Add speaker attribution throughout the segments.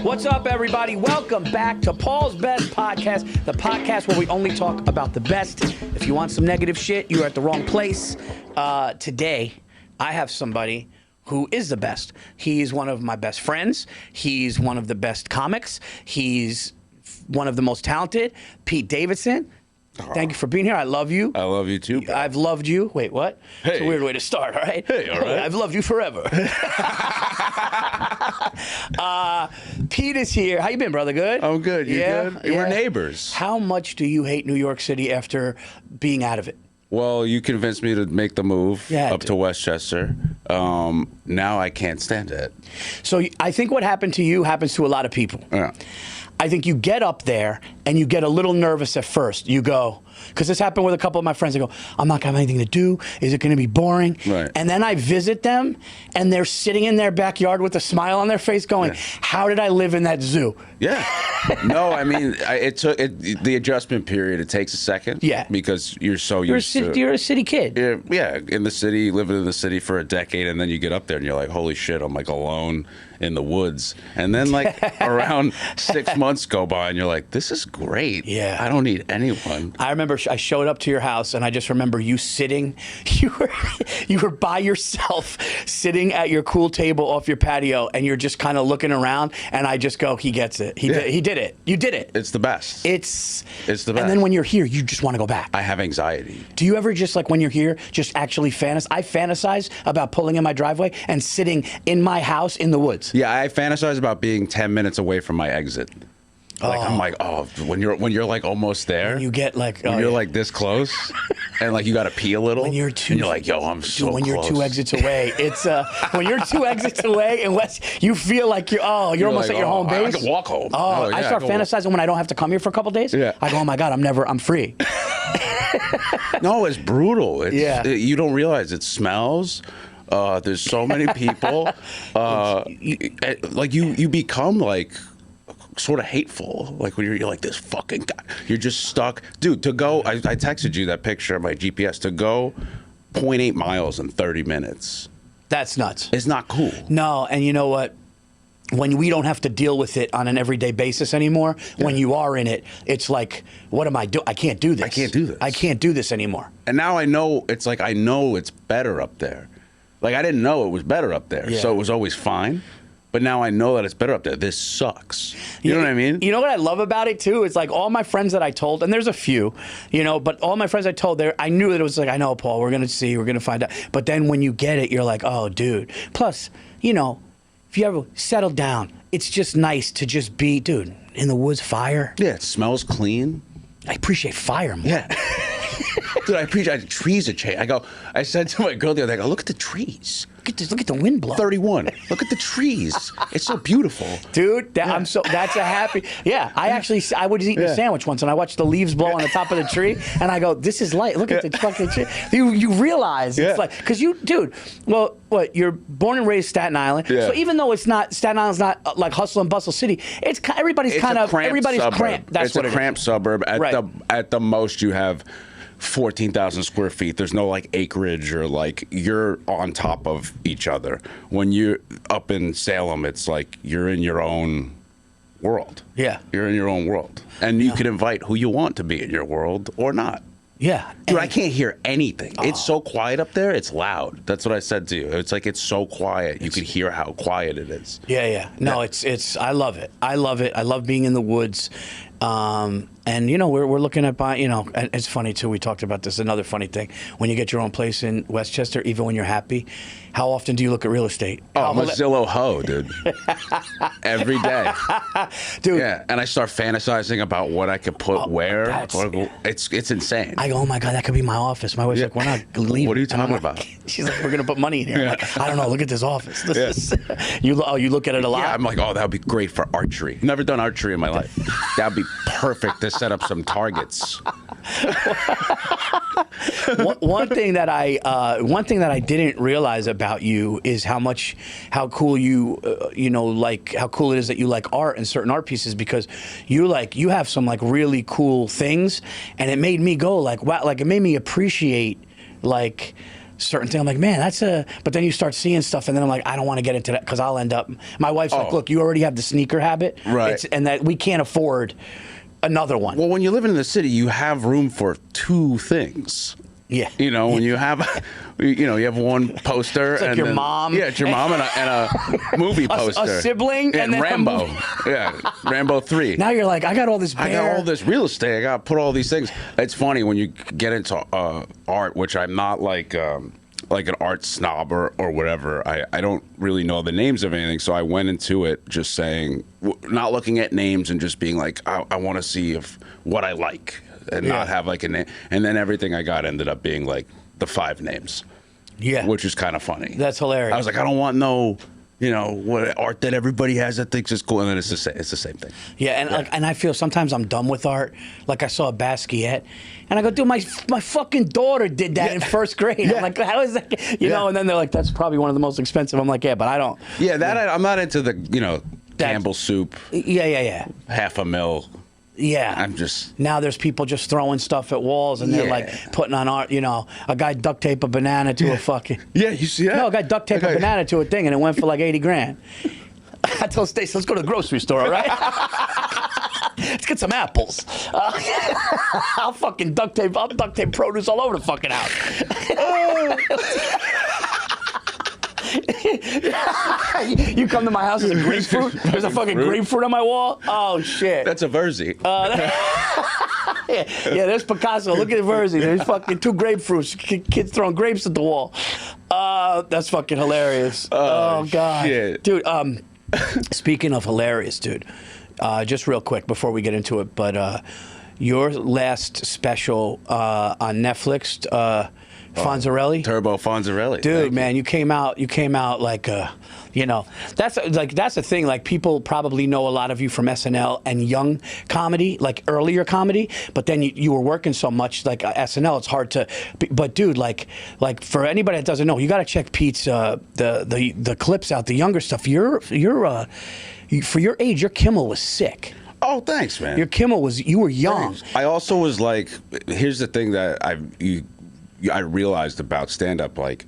Speaker 1: What's up, everybody? Welcome back to Paul's Best Podcast, the podcast where we only talk about the best. If you want some negative shit, you're at the wrong place. Today, I have somebody who is the best. He's one of my best friends. He's one of the best comics. He's one of the most talented. Pete Davidson. Thank you for being here. I love you.
Speaker 2: I love you too, bro.
Speaker 1: I've loved you. Wait, what?
Speaker 2: Hey.
Speaker 1: It's a weird way to start, all right?
Speaker 2: Hey, all right.
Speaker 1: I've loved you forever. Pete is here. How you been, brother? Good?
Speaker 2: I'm good. You good?
Speaker 1: Yeah.
Speaker 2: We're neighbors.
Speaker 1: How much do you hate New York City after being out of it?
Speaker 2: Well, you convinced me to make the move
Speaker 1: Yeah,
Speaker 2: up to Westchester. Now I can't stand it.
Speaker 1: So I think what happened to you happens to a lot of people.
Speaker 2: Yeah.
Speaker 1: I think you get up there and you get a little nervous at first. You go, because this happened with a couple of my friends. I go, I'm not going to have anything to do. Is it going to be boring?
Speaker 2: Right.
Speaker 1: And then I visit them and they're sitting in their backyard with a smile on their face going, how did I live in that zoo?
Speaker 2: Yeah. No, I mean, the adjustment period, it takes a second.
Speaker 1: Yeah.
Speaker 2: Because you're so
Speaker 1: You're
Speaker 2: used to.
Speaker 1: You're a city kid.
Speaker 2: Yeah, in the city, living in the city for a decade, and then you get up there and you're like, holy shit, I'm like alone in the woods. And then like around 6 months go by and you're like, this is great.
Speaker 1: Yeah.
Speaker 2: I don't need anyone.
Speaker 1: I remember I showed up to your house and I just remember you sitting, you were by yourself sitting at your cool table off your patio and you're just kind of looking around and I just go, he gets it. He did it. You did it.
Speaker 2: It's the best.
Speaker 1: It's
Speaker 2: the best.
Speaker 1: And then when you're here, you just want to go back.
Speaker 2: I have anxiety.
Speaker 1: Do you ever just like when you're here, just actually fantasize? I fantasize about pulling in my driveway and sitting in my house in the woods.
Speaker 2: Yeah, I fantasize about being 10 minutes away from my exit. Like I'm like, oh, when you're like almost there,
Speaker 1: You get like,
Speaker 2: when you're like this close, and like you got to pee a little.
Speaker 1: When you're
Speaker 2: and you're like, yo, I'm so
Speaker 1: when
Speaker 2: close.
Speaker 1: you're 2 exits away, it's when you're 2 exits away, unless you feel like you're almost
Speaker 2: like,
Speaker 1: at your home base.
Speaker 2: I can walk home.
Speaker 1: Oh,
Speaker 2: yeah,
Speaker 1: I start fantasizing when I don't have to come here for a couple days.
Speaker 2: Yeah.
Speaker 1: I go, oh my God, I'm free.
Speaker 2: No, it's brutal.
Speaker 1: Yeah.
Speaker 2: You don't realize it smells. There's so many people. Like you become like sort of hateful. Like when you're like this fucking guy. You're just stuck. Dude, to go, I texted you that picture of my GPS. To go 0.8 miles in 30 minutes.
Speaker 1: That's nuts.
Speaker 2: It's not cool.
Speaker 1: No, and you know what? When we don't have to deal with it on an everyday basis anymore, when you are in it, it's like, what am I doing? I can't do this.
Speaker 2: I can't do this.
Speaker 1: I can't do this anymore.
Speaker 2: And now I know, it's like I know it's better up there. Like I didn't know it was better up there, so it was always fine. But now I know that it's better up there. This sucks. You know what I mean?
Speaker 1: You know what I love about it too? It's like all my friends that I told, and there's a few, but all my friends I told, I knew that it was like, I know, Paul, we're going to find out. But then when you get it, you're like, oh, dude. Plus, if you ever settle down, it's just nice to just be, dude, in the woods, fire.
Speaker 2: Yeah, it smells clean.
Speaker 1: I appreciate fire more.
Speaker 2: Yeah. Dude, I appreciate trees are changing. I said to my girl the other day, I go, look at the trees.
Speaker 1: Look at the wind blow.
Speaker 2: 31. Look at the trees. It's so beautiful.
Speaker 1: Dude, that's a happy. Yeah, I was eating a sandwich once and I watched the leaves blow on the top of the tree and I go, this is light. Look at the fucking tree. You realize it's like, because you're born and raised Staten Island.
Speaker 2: Yeah.
Speaker 1: So even though Staten Island's not like hustle and bustle city, everybody's
Speaker 2: suburb.
Speaker 1: cramped. That's
Speaker 2: a cramped suburb. At the most you have 14,000 square feet. There's no like acreage or like you're on top of each other. When you're up in Salem, it's like you're in your own world.
Speaker 1: Yeah.
Speaker 2: You're in your own world. And you can invite who you want to be in your world or not.
Speaker 1: Yeah.
Speaker 2: Dude, I can't hear anything. It's so quiet up there. It's loud. That's what I said to you. It's like it's so quiet. You can hear how quiet it is.
Speaker 1: Yeah. No, it's. I love it. I love being in the woods. And we're looking at buying. And it's funny too. We talked about this. Another funny thing: when you get your own place in Westchester, even when you're happy, how often do you look at real estate?
Speaker 2: I'm a Zillow hoe, dude. Every day,
Speaker 1: dude.
Speaker 2: Yeah, and I start fantasizing about what I could put where. It's insane.
Speaker 1: I go, oh my God, that could be my office. My wife's like, we're not leaving.
Speaker 2: What are you talking about?
Speaker 1: She's like, we're gonna put money in here. Like, I don't know. Look at this office. You look at it a lot.
Speaker 2: Yeah, I'm like, oh, that would be great for archery. Never done archery in my life. That'd be perfect to set up some targets.
Speaker 1: One thing that I didn't realize about you is how cool you how cool it is that you like art and certain art pieces, because you have some like really cool things, and it made me go like, wow, like it made me appreciate like certain thing. I'm like, man, that's a. But then you start seeing stuff, and then I'm like, I don't want to get into that because I'll end up. My wife's like, look, you already have the sneaker habit,
Speaker 2: right?
Speaker 1: And that we can't afford another one.
Speaker 2: Well, when you're living in the city, you have room for two things.
Speaker 1: Yeah.
Speaker 2: You know, when you have, you have one poster.
Speaker 1: It's like
Speaker 2: and
Speaker 1: your
Speaker 2: then,
Speaker 1: mom.
Speaker 2: Yeah, it's your mom and a movie poster.
Speaker 1: A sibling.
Speaker 2: And
Speaker 1: then
Speaker 2: Rambo. Yeah, Rambo 3.
Speaker 1: Now you're like, I got all this bear.
Speaker 2: I got all this real estate. I got to put all these things. It's funny when you get into art, which I'm not like an art snob or whatever. I don't really know the names of anything. So I went into it just saying, not looking at names and just being like, I want to see what I like. And not have like a name, and then everything I got ended up being like the 5 names.
Speaker 1: Yeah,
Speaker 2: which is kind of funny.
Speaker 1: That's hilarious.
Speaker 2: I was like, I don't want no, what art that everybody has that thinks is cool, and then it's the same thing.
Speaker 1: Yeah, and like, and I feel sometimes I'm done with art. Like I saw a Basquiat, and I go, dude, my fucking daughter did that in first grade. Yeah. I'm like, how is that? You know? And then they're like, that's probably one of the most expensive. I'm like, yeah, but I don't.
Speaker 2: Yeah, I'm not into the Campbell soup.
Speaker 1: Yeah.
Speaker 2: $500,000.
Speaker 1: Yeah.
Speaker 2: I'm just...
Speaker 1: Now there's people just throwing stuff at walls and they're like putting on art, a guy duct tape a banana to a fucking...
Speaker 2: Yeah, you see that?
Speaker 1: No, a guy duct tape a banana to a thing and it went for like 80 grand. I told Stacey, let's go to the grocery store, all right? Let's get some apples. I'll duct tape produce all over the fucking house. You come to my house, there's a grapefruit. There's a fucking grapefruit on my wall. Oh shit.
Speaker 2: That's a Virzi.
Speaker 1: Yeah, there's Picasso. Look at Virzi. There's fucking 2 grapefruits. Kids throwing grapes at the wall. That's fucking hilarious. Oh god,
Speaker 2: shit.
Speaker 1: Dude. Speaking of hilarious, dude. Just real quick before we get into it, but your last special on Netflix. Fonzarelli,
Speaker 2: Turbo Fonzarelli,
Speaker 1: dude, man, you came out like that's the thing. Like people probably know a lot of you from SNL and young comedy, like earlier comedy. But then you were working so much like SNL, it's hard to. But dude, like for anybody that doesn't know, you got to check Pete's the clips out, the younger stuff. You're for your age, your Kimmel was sick.
Speaker 2: Oh, thanks, man.
Speaker 1: Your Kimmel you were young.
Speaker 2: Thanks. I also was like, here's the thing that I realized about stand-up, like,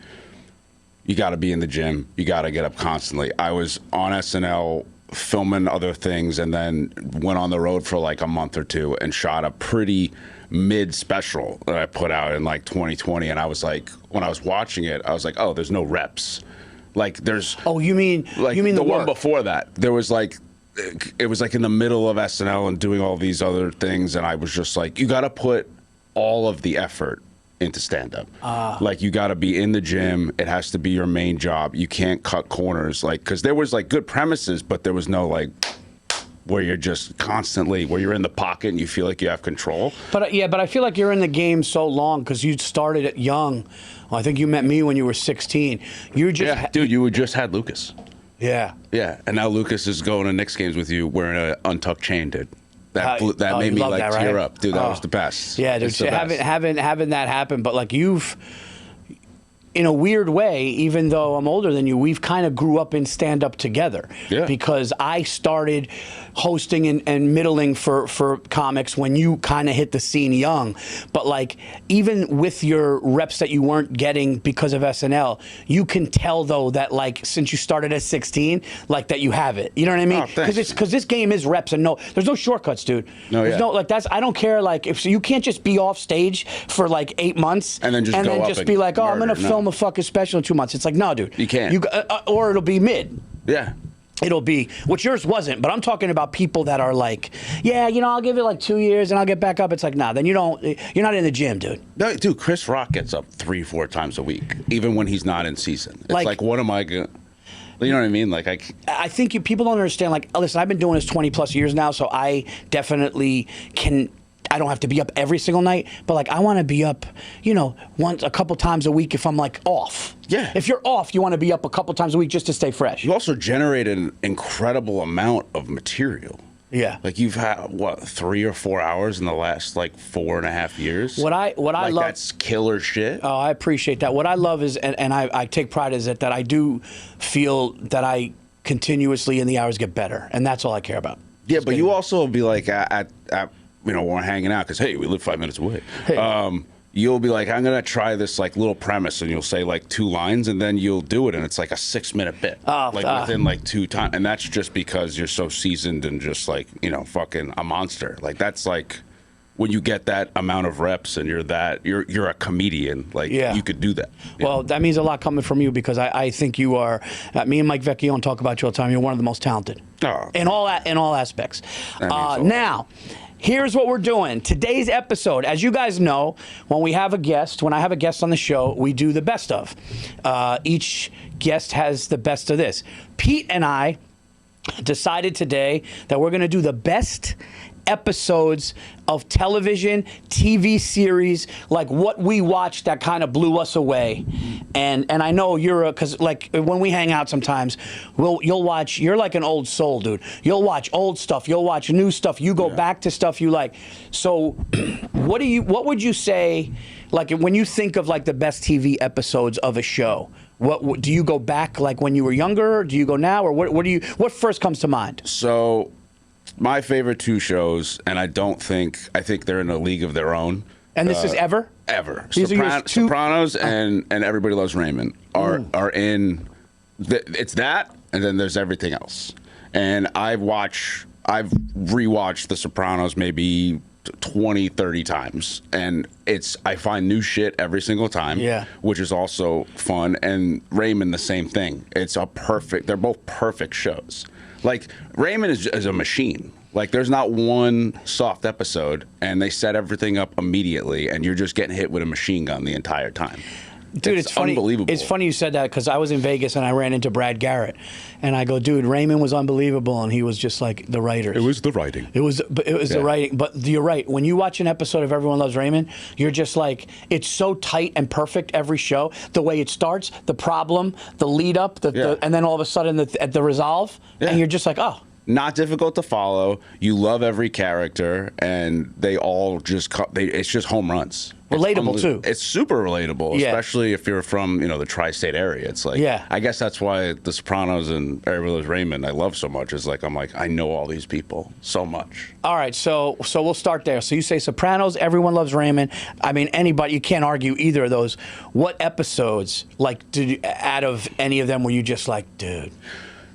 Speaker 2: you got to be in the gym. You got to get up constantly. I was on SNL filming other things and then went on the road for like a month or 2 and shot a pretty mid-special that I put out in like 2020. And I was like, when I was watching it, I was like, oh, there's no reps. Like, there's...
Speaker 1: Oh, you mean
Speaker 2: the one before that. There was like... It was like in the middle of SNL and doing all these other things. And I was just like, you got to put all of the effort into stand-up. Like, you got to be in the gym. It has to be your main job. You can't cut corners, like, because there was like good premises, but there was no like where you're just constantly where you're in the pocket and you feel like you have control.
Speaker 1: But but I feel like you're in the game so long because you started at young. Well, I think you met me when you were 16. You just
Speaker 2: dude, you just had Lucas.
Speaker 1: Yeah,
Speaker 2: and now Lucas is going to Knicks games with you wearing an untucked chain, dude. That made me like tear up, dude. That was the best.
Speaker 1: Yeah, dude. Having that happen, but like you've, in a weird way, even though I'm older than you, we've kind of grew up in stand-up together. Yeah. Because I started hosting and middling for comics when you kind of hit the scene young. But like, even with your reps that you weren't getting because of SNL, you can tell though that like since you started at 16, like that you have it. You know what I mean? Because this game is reps and there's no shortcuts, dude. There's no like I don't care like if you can't just be off stage for like 8 months
Speaker 2: and then just
Speaker 1: be like, oh, I'm gonna film a fucking special in 2 months. It's like, no, dude.
Speaker 2: You can't.
Speaker 1: Or it'll be mid.
Speaker 2: Yeah.
Speaker 1: It'll be, which yours wasn't, but I'm talking about people that are like, yeah, I'll give it like 2 years and I'll get back up. It's like, nah, then you're not in the gym, dude.
Speaker 2: No, dude, Chris Rock gets up 3-4 times a week, even when he's not in season. It's like what am I going to... You know what I mean? Like
Speaker 1: I think people don't understand, like, listen, I've been doing this 20 plus years now, so I definitely can... I don't have to be up every single night, but like I want to be up, a couple times a week if I'm like off.
Speaker 2: Yeah.
Speaker 1: If you're off, you want to be up a couple times a week just to stay fresh.
Speaker 2: You also generate an incredible amount of material.
Speaker 1: Yeah.
Speaker 2: Like you've had 3 or 4 hours in the last like 4.5 years.
Speaker 1: What I love,
Speaker 2: that's killer shit.
Speaker 1: Oh, I appreciate that. What I love is, and I take pride is that I do feel that I continuously in the hours get better, and that's all I care about.
Speaker 2: Yeah, but you also be like at we're hanging out because, hey, we live 5 minutes away.
Speaker 1: Hey.
Speaker 2: you'll be like, I'm gonna try this like little premise, and you'll say like 2 lines, and then you'll do it, and it's like a 6-minute bit, within like 2 times, and that's just because you're so seasoned and just like fucking a monster. Like that's like when you get that amount of reps and you're a comedian, like you could do that.
Speaker 1: Well, that means a lot coming from you because I think you are. Me and Mike Vecchione talk about you all the time. You're one of the most talented in all aspects. Now. Here's what we're doing. Today's episode, as you guys know, when I have a guest on the show, we do the best of. Each guest has the best of this. Pete and I decided today that we're going to do the best episodes of television, TV series, like what we watched that kind of blew us away. And I know because like when we hang out sometimes, you'll watch, you're like an old soul, dude. You'll watch old stuff, you'll watch new stuff, you go back to stuff you like. So what would you say, like when you think of like the best TV episodes of a show, what do you go back like when you were younger? Do you go now, or what first comes to mind?
Speaker 2: So my favorite 2 shows, and I think they're in a league of their own.
Speaker 1: And this is ever?
Speaker 2: Ever.
Speaker 1: These are yours too?
Speaker 2: Sopranos and Everybody Loves Raymond are in. It's that, and then there's everything else. And I've rewatched The Sopranos maybe 20, 30 times, and I find new shit every single time, which is also fun. And Raymond, the same thing. They're both perfect shows. Like, Raymond is a machine. Like, there's not one soft episode, and they set everything up immediately, and you're just getting hit with a machine gun the entire time.
Speaker 1: Dude, it's funny.
Speaker 2: Unbelievable.
Speaker 1: It's funny you said that because I was in Vegas and I ran into Brad Garrett, and I go, dude, Raymond was unbelievable, and he was just like the writers.
Speaker 2: It was the writing.
Speaker 1: It was the writing. But you're right. When you watch an episode of Everyone Loves Raymond, you're just like, it's so tight and perfect every show. The way it starts, the problem, the lead up, and then all of a sudden at the resolve, and you're just like, oh.
Speaker 2: Not difficult to follow. You love every character, and they all it's just home runs.
Speaker 1: Relatable too.
Speaker 2: It's super relatable, especially if you're from the tri-state area. It's like, I guess that's why The Sopranos and Everybody Loves Raymond I love so much. Is like I'm like I know all these people so much.
Speaker 1: All right, so we'll start there. So you say Sopranos, Everyone Loves Raymond. I mean, anybody, you can't argue either of those. What episodes, like, out of any of them, were you just like, dude?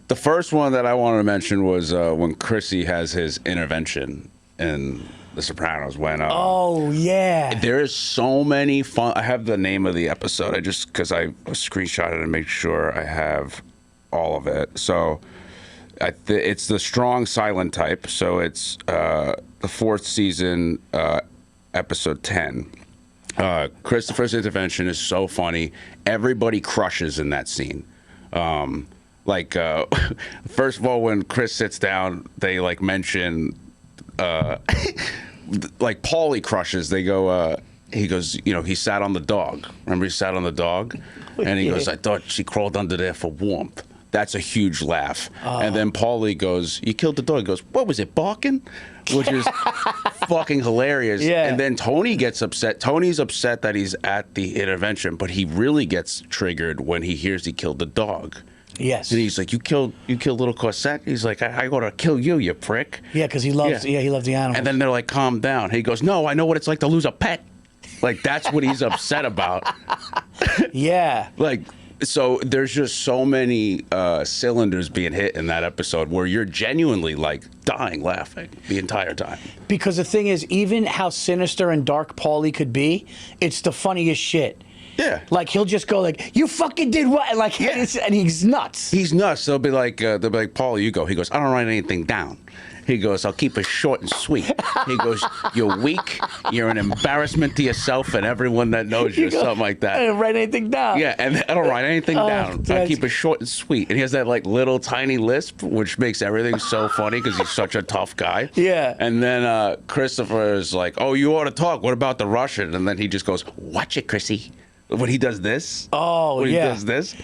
Speaker 2: The first one that I wanted to mention was when Chrissy has his intervention in The Sopranos. When there is so many fun. I have the name of the episode. Because I screenshot it and make sure I have all of it. So it's the strong silent type. So it's the 4th season, episode 10. Christopher's intervention is so funny. Everybody crushes in that scene. First of all, when Chris sits down, they like mention, like Paulie crushes. They go, he goes, he sat on the dog. Remember he sat on the dog? And he goes, I thought she crawled under there for warmth. That's a huge laugh. And then Paulie goes, you killed the dog. He goes, what was it, barking? Which is fucking hilarious.
Speaker 1: Yeah.
Speaker 2: And then Tony gets upset. Tony's upset that he's at the intervention, but he really gets triggered when he hears he killed the dog.
Speaker 1: Yes.
Speaker 2: And he's like, you killed little Cosette? He's like, I ought to kill you, you prick.
Speaker 1: Yeah, because he loves the animals.
Speaker 2: And then they're like, calm down. He goes, no, I know what it's like to lose a pet. Like, that's what he's upset about.
Speaker 1: Yeah.
Speaker 2: Like, so there's just so many cylinders being hit in that episode where you're genuinely like dying laughing the entire time.
Speaker 1: Because the thing is, even how sinister and dark Paulie could be, it's the funniest shit.
Speaker 2: Yeah.
Speaker 1: Like, he'll just go like, you fucking did what? Like, and he's nuts.
Speaker 2: He's nuts. They'll be like, Paul, you go. He goes, I don't write anything down. He goes, I'll keep it short and sweet. He goes, you're weak. You're an embarrassment to yourself and everyone that knows you, something like that.
Speaker 1: I didn't write anything down.
Speaker 2: Yeah, and I don't write anything down. I keep it short and sweet. And he has that like little tiny lisp, which makes everything so funny because he's such a tough guy.
Speaker 1: Yeah.
Speaker 2: And then Christopher is like, oh, you ought to talk. What about the Russian? And then he just goes, watch it, Chrissy. When he does this, he does this,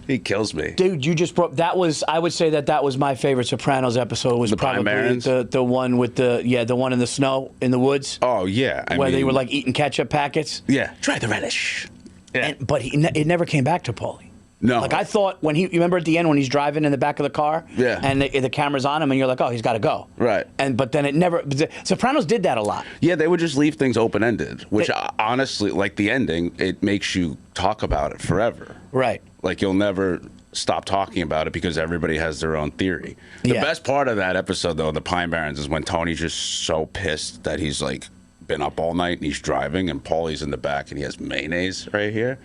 Speaker 2: he kills me. Dude,
Speaker 1: you just brought I would say that was my favorite Sopranos episode. Was probably the one with the one in the snow in the woods.
Speaker 2: Oh yeah,
Speaker 1: where they were like eating ketchup packets.
Speaker 2: Yeah, try the relish. Yeah,
Speaker 1: but it never came back to Paulie.
Speaker 2: No.
Speaker 1: Like, I thought you remember at the end when he's driving in the back of the car?
Speaker 2: Yeah.
Speaker 1: And the camera's on him, and you're like, oh, he's got to go.
Speaker 2: Right.
Speaker 1: But then it never. Sopranos did that a lot.
Speaker 2: Yeah, they would just leave things open-ended, which honestly, like the ending, it makes you talk about it forever.
Speaker 1: Right.
Speaker 2: Like, you'll never stop talking about it because everybody has their own theory. The best part of that episode, though, the Pine Barrens, is when Tony's just so pissed that he's like been up all night and he's driving, and Paulie's in the back and he has mayonnaise right here,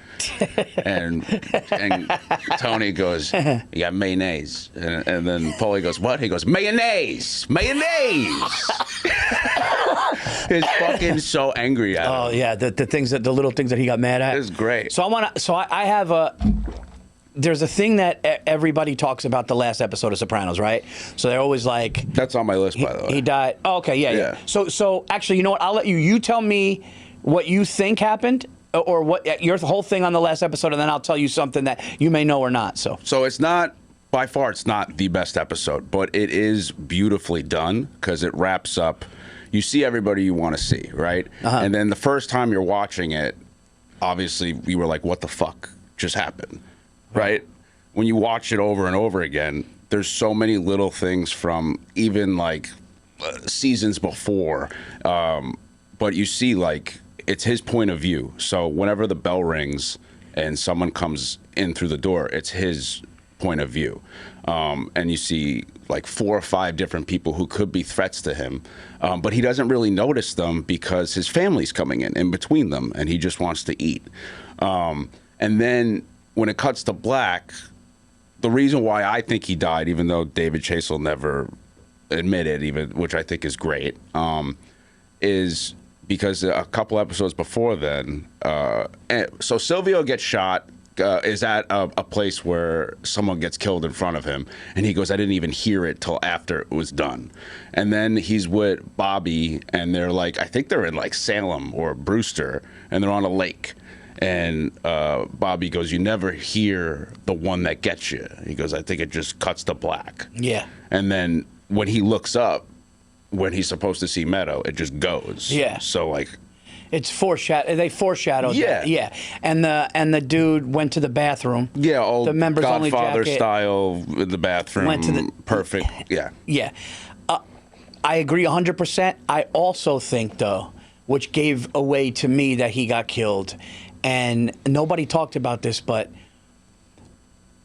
Speaker 2: and Tony goes, "You got mayonnaise," and then Paulie goes, "What?" He goes, "Mayonnaise, mayonnaise." He's fucking so angry at him.
Speaker 1: Oh yeah, the little things that he got mad at.
Speaker 2: It's great.
Speaker 1: So I have a. There's a thing that everybody talks about the last episode of Sopranos, right? So they're always like...
Speaker 2: That's on my list, by the way.
Speaker 1: He died. Oh, okay, yeah. So actually, you know what? I'll let you tell me what you think happened, or what your whole thing on the last episode, and then I'll tell you something that you may know or not. So
Speaker 2: it's not, by far, it's not the best episode, but it is beautifully done because it wraps up. You see everybody you want to see, right? And then the first time you're watching it, obviously, we were like, what the fuck just happened? Right? When you watch it over and over again, there's so many little things from even like seasons before. But you see, like, it's his point of view. So whenever the bell rings and someone comes in through the door, it's his point of view. And you see like 4 or 5 different people who could be threats to him. But he doesn't really notice them because his family's coming in between them, and he just wants to eat. And then when it cuts to black, the reason why I think he died, even though David Chase will never admit it, which I think is great, is because a couple episodes before then, so Silvio gets shot, is at a place where someone gets killed in front of him, and he goes, I didn't even hear it till after it was done. And then he's with Bobby, and they're like, I think they're in like Salem or Brewster, and they're on a lake. And Bobby goes, you never hear the one that gets you. He goes, I think it just cuts to black.
Speaker 1: Yeah.
Speaker 2: And then when he looks up, when he's supposed to see Meadow, it just goes.
Speaker 1: Yeah.
Speaker 2: So like,
Speaker 1: it's they foreshadowed
Speaker 2: yeah.
Speaker 1: that. Yeah. And the dude went to the bathroom.
Speaker 2: Yeah, old
Speaker 1: the members only
Speaker 2: Godfather
Speaker 1: jacket.
Speaker 2: style in the bathroom.
Speaker 1: Went to the
Speaker 2: perfect. Yeah.
Speaker 1: Yeah. I agree 100%. I also think, though, which gave away to me that he got killed, and nobody talked about this, but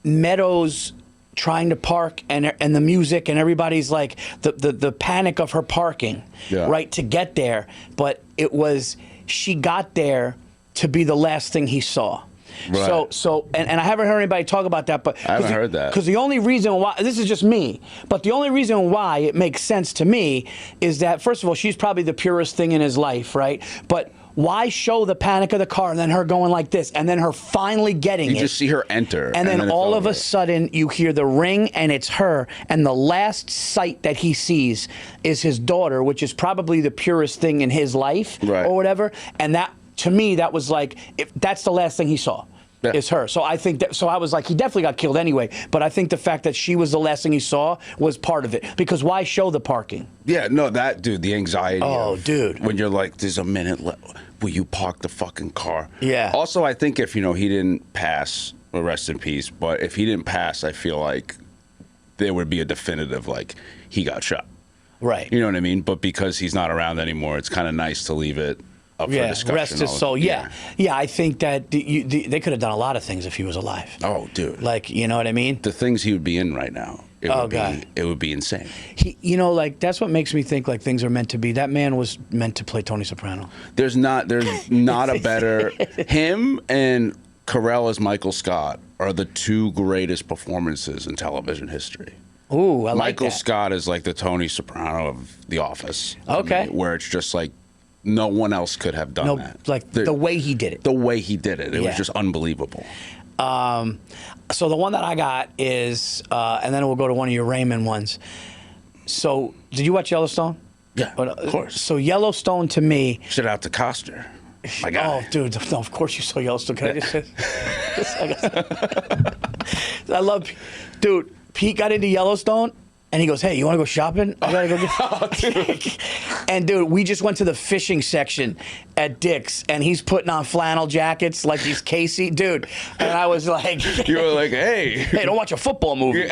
Speaker 1: Meadows trying to park and the music and everybody's like the panic of her parking, right, to get there. But it was, she got there to be the last thing he saw. Right. So I haven't heard anybody talk about that, but
Speaker 2: I haven't heard that.
Speaker 1: Because the only reason why, this is just me, but the only reason why it makes sense to me is that, first of all, she's probably the purest thing in his life, right? But why show the panic of the car and then her going like this and then her finally getting it?
Speaker 2: You just see her enter.
Speaker 1: And then all of a sudden you hear the ring and it's her, and the last sight that he sees is his daughter, which is probably the purest thing in his life, right, or whatever. And that, to me, that was like, if that's the last thing he saw. Yeah. Is her. So I think that, so I was like, he definitely got killed anyway, but I think the fact that she was the last thing he saw was part of it, because why show the parking? Yeah, no, that, dude, the anxiety. Oh, dude. When you're like, there's a minute left, will you park the fucking car? Yeah. Also, I think if, he didn't pass, well, rest in peace, but if he didn't pass, I feel like there would be a definitive, like, he got shot. Right. You know what I mean? But because he's not around anymore, it's kind of nice to leave it up for discussion. Rest his soul. Yeah. I think that they could have done a lot of things if he was alive. Oh, dude. Like, you know what I mean? The things he would be in right now. It would be insane. Like, that's what makes me think like things are meant to be. That man was meant to play Tony Soprano. There's not a better. Him and Carell as Michael Scott are the two greatest performances in television history. Ooh, I like that. Michael Scott is like the Tony Soprano of The Office. Okay. Where it's just like, no one else could have done that. Like the way he did it. The way he did it. It was just unbelievable. So the one that I got is, and then we'll go to one of your Raymond ones. So, did you watch Yellowstone? Yeah, of course. So Yellowstone to me. Shout out to Coster. My guy. Oh, dude, no, of course you saw Yellowstone. Can I just say? I love, dude, Pete got into Yellowstone. And he goes, hey, you want to go shopping? I gotta go get. And dude, we just went to the fishing section at Dick's, and he's putting on flannel jackets like he's Casey, dude. And I was like,
Speaker 2: you were like, hey,
Speaker 1: don't watch a football movie.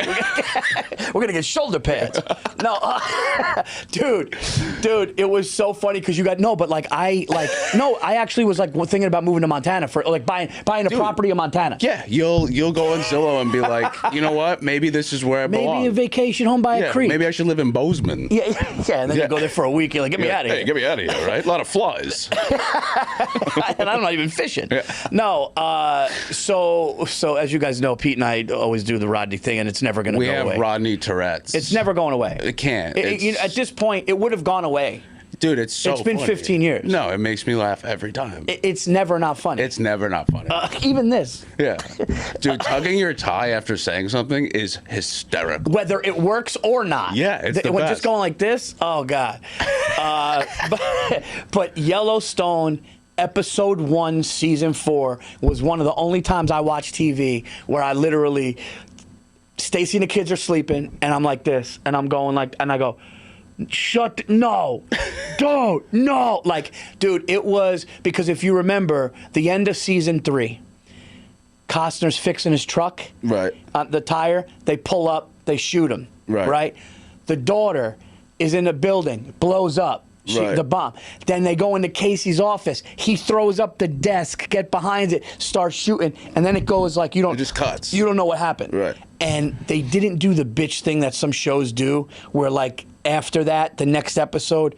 Speaker 1: We're gonna get shoulder pads. No, dude, it was so funny because you got I actually was like thinking about moving to Montana for like buying a property in Montana.
Speaker 2: Yeah, you'll go on Zillow and be like, you know what? Maybe this is where I belong.
Speaker 1: Maybe a vacation home by a creek.
Speaker 2: Maybe I should live in Bozeman.
Speaker 1: Yeah, and then you go there for a week. You're like, get me out of here.
Speaker 2: Hey, get me out of here, right? A lot of flies.
Speaker 1: And I'm not even fishing.
Speaker 2: Yeah.
Speaker 1: No, so as you guys know, Pete and I always do the Rodney thing, and it's never going to go away.
Speaker 2: We have Rodney Tourette's.
Speaker 1: It's never going away.
Speaker 2: It can't.
Speaker 1: At this point, it would have gone away.
Speaker 2: Dude, it's
Speaker 1: been
Speaker 2: funny.
Speaker 1: 15 years.
Speaker 2: No, it makes me laugh every time.
Speaker 1: It's never not funny.
Speaker 2: It's never not funny.
Speaker 1: Even this.
Speaker 2: Yeah. Dude, tugging your tie after saying something is hysterical.
Speaker 1: Whether it works or not.
Speaker 2: Yeah, it's the best.
Speaker 1: Just going like this, oh, God. But Yellowstone, Episode 1, Season 4, was one of the only times I watched TV where I literally, Stacy and the kids are sleeping, and I'm like this, and I'm going like, and I go, no, don't, no. Like, dude, it was, because if you remember, the end of Season 3, Costner's fixing his truck.
Speaker 2: Right.
Speaker 1: The tire, they pull up, they shoot him. Right. The daughter is in the building, blows up. The bomb. Then they go into Casey's office. He throws up the desk, get behind it, starts shooting, and then it goes like
Speaker 2: It just cuts.
Speaker 1: You don't know what happened.
Speaker 2: Right.
Speaker 1: And they didn't do the bitch thing that some shows do, where like after that, the next episode,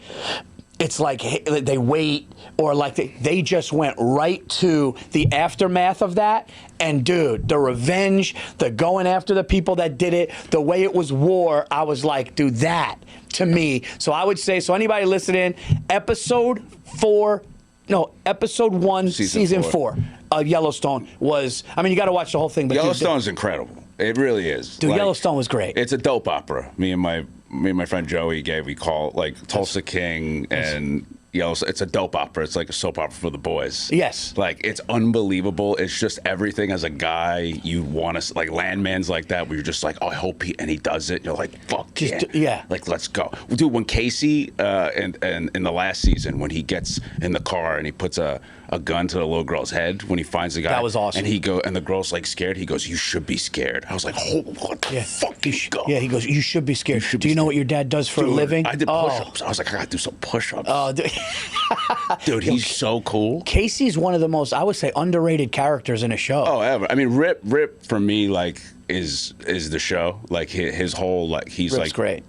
Speaker 1: it's like they wait, or like they just went right to the aftermath of that. And dude, the revenge, the going after the people that did it, the way it was war, I was like, dude, that to me. So I would say, so anybody listening, episode 1, season 4 of Yellowstone was, I mean, you got to watch the whole thing. But
Speaker 2: Yellowstone's incredible. It really is.
Speaker 1: Dude, Yellowstone was great.
Speaker 2: It's a dope opera. Me and my friend Joey we call it like Tulsa King and Yellowstone. It's a dope opera. It's like a soap opera for the boys.
Speaker 1: Yes.
Speaker 2: Like, it's unbelievable. It's just everything as a guy you want to, like Landman's like that, where you're just like, oh, I hope he does it. You're like, fuck yeah. Like, let's go. Dude, when Casey, and in the last season, when he gets in the car and he puts a gun to the little girl's head when he finds the guy.
Speaker 1: That was awesome.
Speaker 2: And the girl's like scared. He goes, you should be scared. I was like, oh, what the fuck? You should go.
Speaker 1: Yeah, he goes, you should be scared. Do you know what your dad does for a living?
Speaker 2: I did push-ups. I was like, I gotta do some push-ups.
Speaker 1: Oh, dude.
Speaker 2: Dude, he's so cool.
Speaker 1: Casey's one of the most, I would say, underrated characters in a show.
Speaker 2: Oh, ever. I mean, Rip for me, like, is the show. Like, his whole, like, he's
Speaker 1: Rip's
Speaker 2: like
Speaker 1: great.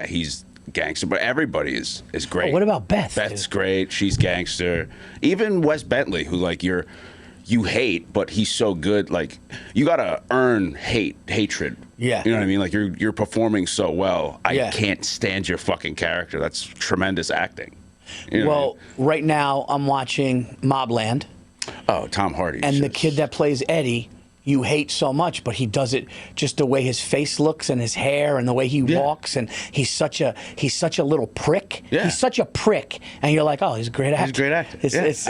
Speaker 2: He's gangster, but everybody is great.
Speaker 1: Oh, what about Beth?
Speaker 2: Beth's great. She's gangster. Even Wes Bentley, who like you hate, but he's so good. Like, you gotta earn hatred.
Speaker 1: Yeah.
Speaker 2: You know what I mean? Like, you're performing so well. I can't stand your fucking character. That's tremendous acting. You know
Speaker 1: well, right now I'm watching Mobland.
Speaker 2: Oh, Tom Hardy.
Speaker 1: And the kid that plays Eddie, you hate so much, but he does it just the way his face looks and his hair and the way he walks, and he's such a little prick.
Speaker 2: Yeah.
Speaker 1: He's such a prick, and you're like, oh, he's a great actor.
Speaker 2: He's a great actor.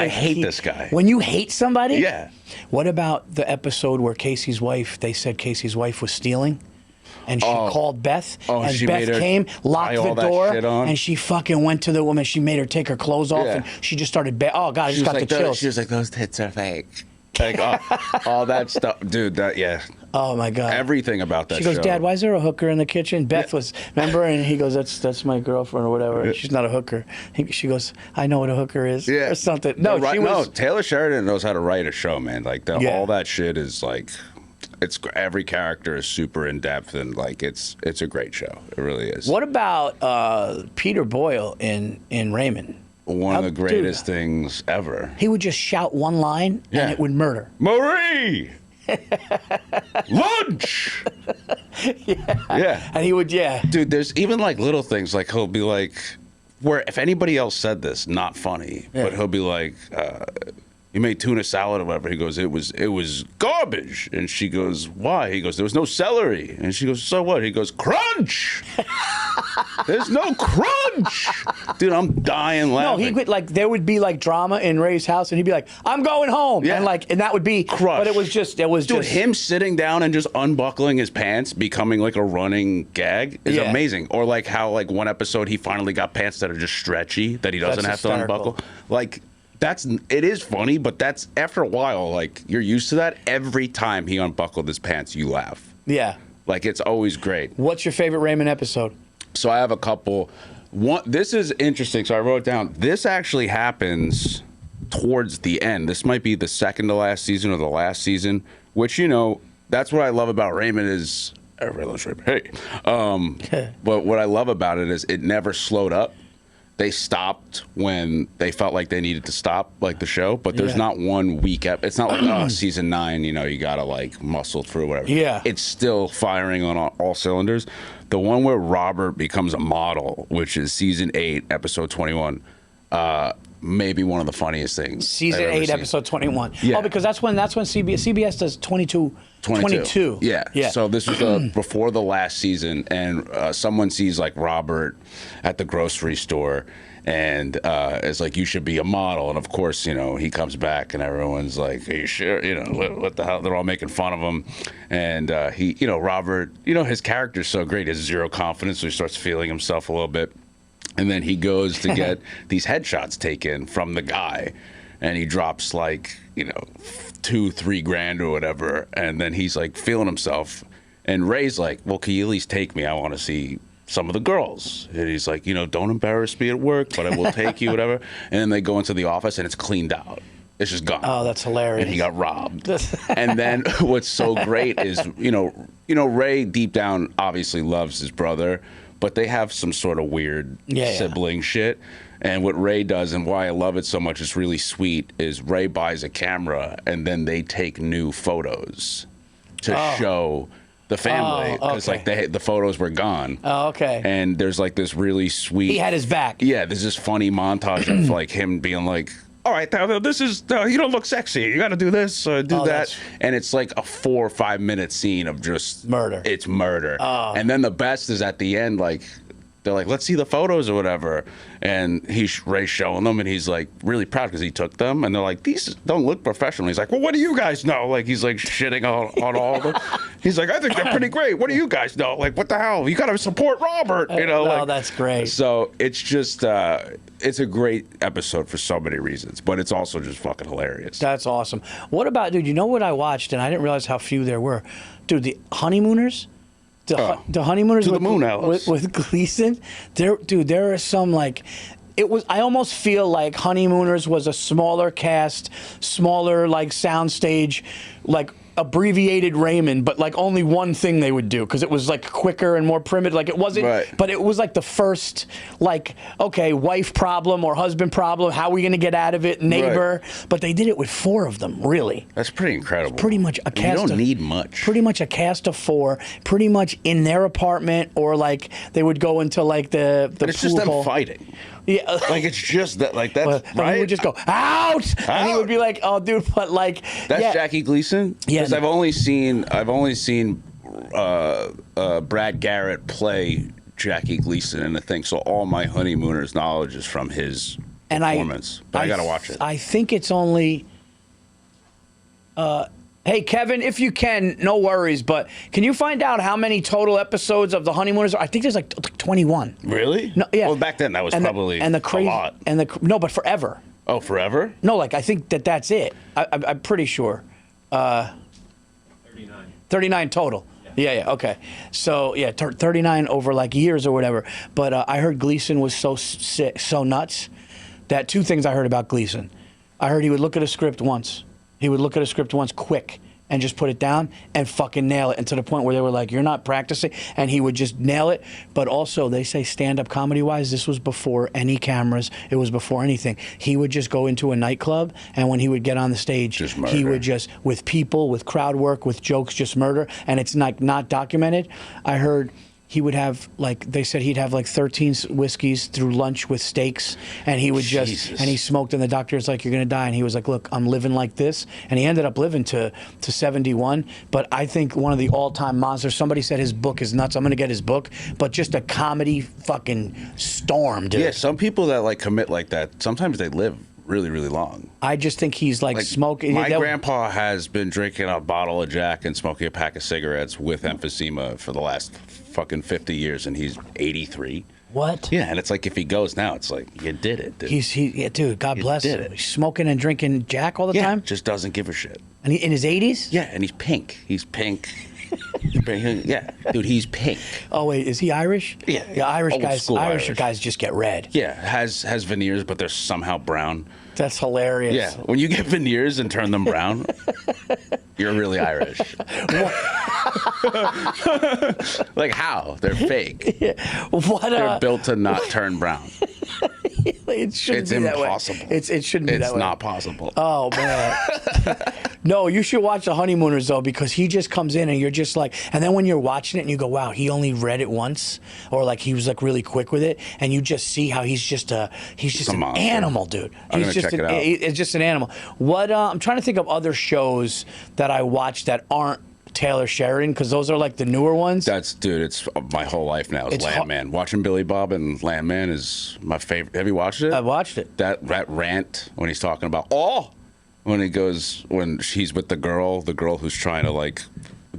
Speaker 2: I hate this guy.
Speaker 1: When you hate somebody,
Speaker 2: yeah.
Speaker 1: What about the episode where they said Casey's wife was stealing? And she called Beth, and Beth came, locked the door, and she fucking went to the woman. She made her take her clothes off, and she just started, oh, God, I just got the chills.
Speaker 2: She was like, those tits are fake. Like, all that stuff. Dude,
Speaker 1: oh, my God.
Speaker 2: Everything about that show.
Speaker 1: She goes, Dad, why is there a hooker in the kitchen? Beth was, remember? And he goes, that's my girlfriend or whatever. She's not a hooker. She goes, I know what a hooker is. Yeah. Or something. No,
Speaker 2: Taylor Sheridan knows how to write a show, man. Like, all that shit is like... every character is super in depth, and like it's a great show. It really is.
Speaker 1: What about Peter Boyle in Raymond?
Speaker 2: One of the greatest things ever.
Speaker 1: He would just shout one line and it would murder.
Speaker 2: Marie! Lunch! Yeah.
Speaker 1: And he would,
Speaker 2: Dude, there's even like little things, like he'll be like, where if anybody else said this, not funny, but he'll be like, he made tuna salad or whatever. He goes, it was garbage. And she goes, why? He goes, there was no celery. And she goes, so what? He goes, crunch. There's no crunch. Dude, I'm dying laughing.
Speaker 1: No, he would, like, there would be like drama in Ray's house, and he'd be like, I'm going home.
Speaker 2: Yeah.
Speaker 1: And that would be
Speaker 2: Crush.
Speaker 1: But it was just
Speaker 2: him sitting down and just unbuckling his pants, becoming like a running gag is amazing. Or like how like one episode he finally got pants that are just stretchy that he doesn't have to unbuckle. Like it is funny, but that's after a while, like you're used to that. Every time he unbuckled his pants, you laugh.
Speaker 1: Yeah.
Speaker 2: Like it's always great.
Speaker 1: What's your favorite Raymond episode?
Speaker 2: So I have a couple. This is interesting. So I wrote down, this actually happens towards the end. This might be the second to last season or the last season, which, you know, that's what I love about Raymond is, hey. But what I love about it is it never slowed up. They stopped when they felt like they needed to stop, like the show. But there's not one week. It's not like, oh, season 9, you know, you got to like muscle through whatever. Yeah. It's still firing on all cylinders. The one where Robert becomes a model, which is season 8, episode 21, maybe one of the funniest things.
Speaker 1: Season 8, episode 21.
Speaker 2: Yeah.
Speaker 1: Oh, because that's when CBS does 22.
Speaker 2: Yeah. So this was before the last season, and someone sees like Robert at the grocery store, and is like, you should be a model. And of course, you know, he comes back, and everyone's like, are you sure? You know, what the hell? They're all making fun of him, and he, you know, Robert, you know, his character's so great, he has zero confidence, so he starts feeling himself a little bit, and then he goes to get these headshots taken from the guy. And he drops like, you know, $2-3 grand or whatever. And then he's like feeling himself. And Ray's like, well, can you at least take me? I want to see some of the girls. And he's like, you know, don't embarrass me at work, but I will take you, whatever. And then they go into the office and it's cleaned out. It's just gone.
Speaker 1: Oh, that's hilarious.
Speaker 2: And he got robbed. And then what's so great is, you know, Ray deep down obviously loves his brother, but they have some sort of weird sibling shit. And what Ray does, and why I love it so much, it's really sweet, is Ray buys a camera and then they take new photos to show the family, because like the photos were gone.
Speaker 1: Oh, okay.
Speaker 2: And there's like this really sweet.
Speaker 1: He had his back.
Speaker 2: Yeah, there's this funny montage of like him being like, all right, now this is, you don't look sexy. You got to do this, do that. And it's like a 4 or 5 minute scene of just
Speaker 1: murder.
Speaker 2: It's murder. And then the best is at the end, like, they're like, let's see the photos or whatever. And Ray's showing them, and he's like really proud because he took them. And they're like, these don't look professional. He's like, well, what do you guys know? Like, he's like shitting on all of them. He's like, I think they're pretty great. What do you guys know? Like, what the hell? You got to support Robert. You know,
Speaker 1: like, that's great.
Speaker 2: So it's just, it's a great episode for so many reasons, but it's also just fucking hilarious.
Speaker 1: That's awesome. What about, dude, you know what I watched, and I didn't realize how few there were? Dude, the Honeymooners? The Honeymooners
Speaker 2: to the moon, Alice.
Speaker 1: With Gleason, there are some like, I almost feel like Honeymooners was a smaller cast, smaller like soundstage, like abbreviated Raymond, but like only one thing they would do because it was like quicker and more primitive. Like it wasn't, but it was like the first, like, okay, wife problem or husband problem. How are we going to get out of it? Neighbor. But they did it with 4 of them, really.
Speaker 2: That's pretty incredible.
Speaker 1: It's pretty much a cast.
Speaker 2: You don't need much.
Speaker 1: Pretty much a cast of 4, pretty much in their apartment, or like they would go into like the
Speaker 2: but it's
Speaker 1: pool
Speaker 2: just them
Speaker 1: hall.
Speaker 2: Fighting.
Speaker 1: Yeah,
Speaker 2: like it's just that, like that's right.
Speaker 1: And he would just go out, and he would be like, "Oh, dude," but like
Speaker 2: that's Jackie Gleason.
Speaker 1: Yeah,
Speaker 2: because I've only seen Brad Garrett play Jackie Gleason in the thing, so all my Honeymooners knowledge is from his performance. But I gotta watch it.
Speaker 1: I think it's only. Hey, Kevin, if you can, no worries, but can you find out how many total episodes of The Honeymooners are? I think there's like 21.
Speaker 2: Really?
Speaker 1: No, yeah.
Speaker 2: Well, back then that was probably a lot.
Speaker 1: No, but forever.
Speaker 2: Oh, forever?
Speaker 1: No, like I think that's it. I'm pretty sure.
Speaker 3: 39.
Speaker 1: 39 total. Yeah, okay. So, 39 over like years or whatever. But I heard Gleason was so sick, so nuts, that 2 things I heard about Gleason. I heard he would look at a script once. He would look at a script once quick and just put it down and fucking nail it. And to the point where they were like, you're not practicing. And he would just nail it. But also, they say stand-up comedy-wise, this was before any cameras. It was before anything. He would just go into a nightclub, and when he would get on the stage, he would just, with people, with crowd work, with jokes, just murder. And it's not documented. I heard he would have they said he'd have 13 whiskeys through lunch with steaks, and he would and he smoked, and the doctor was like, "You're gonna die," and he was like, "Look, I'm living like this," and he ended up living to 71. But I think one of the all-time monsters. Somebody said his book is nuts. I'm gonna get his book, but just a comedy fucking storm, dude.
Speaker 2: Yeah, some people that commit like that, sometimes they live really, really long.
Speaker 1: I just think he's smoking.
Speaker 2: My grandpa has been drinking a bottle of Jack and smoking a pack of cigarettes with emphysema for the last fucking 50 years, and he's 83.
Speaker 1: What?
Speaker 2: Yeah, and it's like if he goes now, it's like you did it, dude.
Speaker 1: Yeah, dude. God bless him. He's smoking and drinking Jack all the time.
Speaker 2: Just doesn't give a shit.
Speaker 1: And in his 80s?
Speaker 2: Yeah, and he's pink. He's pink. Yeah, dude, he's pink.
Speaker 1: Oh wait, is he Irish?
Speaker 2: Yeah,
Speaker 1: Irish guys just get red.
Speaker 2: Yeah, has veneers, but they're somehow brown.
Speaker 1: That's hilarious.
Speaker 2: Yeah, when you get veneers and turn them brown, you're really Irish. Like how? They're fake.
Speaker 1: Yeah.
Speaker 2: They're built to not turn brown.
Speaker 1: It shouldn't be
Speaker 2: impossible.
Speaker 1: That way. It shouldn't be that way.
Speaker 2: It's not possible.
Speaker 1: Oh man. No, you should watch The Honeymooners though, because he just comes in and you're just like, and then when you're watching it and you go, wow, he only read it once, or he was really quick with it, and you just see how he's just an animal, dude. He's just
Speaker 2: check it out.
Speaker 1: It's just an animal. What I'm trying to think of other shows that I watch that aren't Taylor Sheridan, because those are the newer ones.
Speaker 2: It's my whole life now. It's Landman. Watching Billy Bob and Landman is my favorite. Have you watched it?
Speaker 1: I've watched it.
Speaker 2: That rant when he's talking about when she's with the girl who's trying to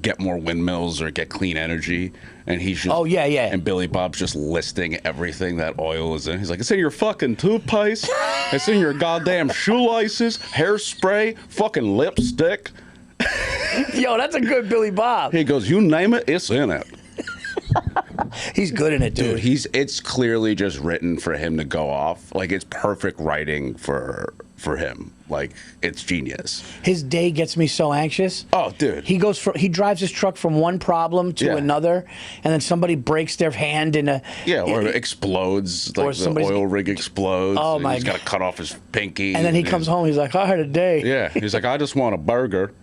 Speaker 2: get more windmills or get clean energy, and he's just and Billy Bob's just listing everything that oil is in. He's like, it's in your fucking toothpaste, it's in your goddamn shoelaces, hairspray, fucking lipstick.
Speaker 1: Yo, that's a good Billy Bob.
Speaker 2: He goes, you name it, it's in it.
Speaker 1: He's good in it, dude.
Speaker 2: It's clearly just written for him to go off. It's perfect writing for him. It's genius.
Speaker 1: His day gets me so anxious.
Speaker 2: Oh, dude.
Speaker 1: He drives his truck from one problem to another, and then somebody breaks their hand or
Speaker 2: it explodes. Or the oil rig explodes.
Speaker 1: Oh my!
Speaker 2: He's got to cut off his pinky.
Speaker 1: And then he comes home. He's like, I had a day.
Speaker 2: Yeah. He's like, I just want a burger.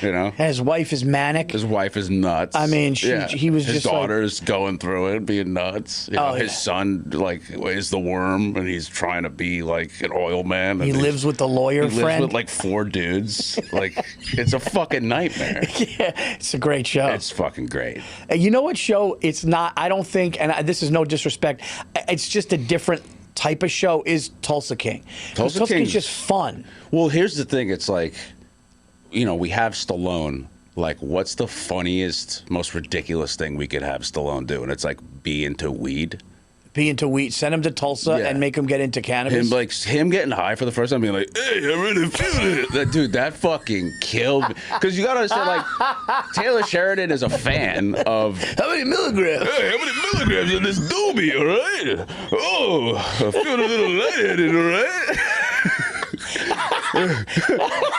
Speaker 2: And
Speaker 1: his wife is manic.
Speaker 2: His wife is nuts.
Speaker 1: I mean, he was
Speaker 2: his daughter's going through it, being nuts. His son is the worm, and he's trying to be an oil man.
Speaker 1: He lives with the lawyer friend.
Speaker 2: Lives with 4 dudes. It's a fucking nightmare.
Speaker 1: Yeah, it's a great show.
Speaker 2: It's fucking great.
Speaker 1: You know what show? It's not. I don't think, and this is no disrespect. It's just a different type of show. Is Tulsa King? Tulsa King's just fun.
Speaker 2: Well, here's the thing. It's we have Stallone. What's the funniest, most ridiculous thing we could have Stallone do? And it's be into weed. Be into weed.
Speaker 1: Send him to Tulsa and make him get into cannabis.
Speaker 2: Him getting high for the first time, being like, "Hey, I really feel it." Dude, that fucking killed me. Because you gotta understand, Taylor Sheridan is a fan of
Speaker 1: how many milligrams?
Speaker 2: Hey, how many milligrams in this doobie? All right. Oh, I feel a little lightheaded. All right.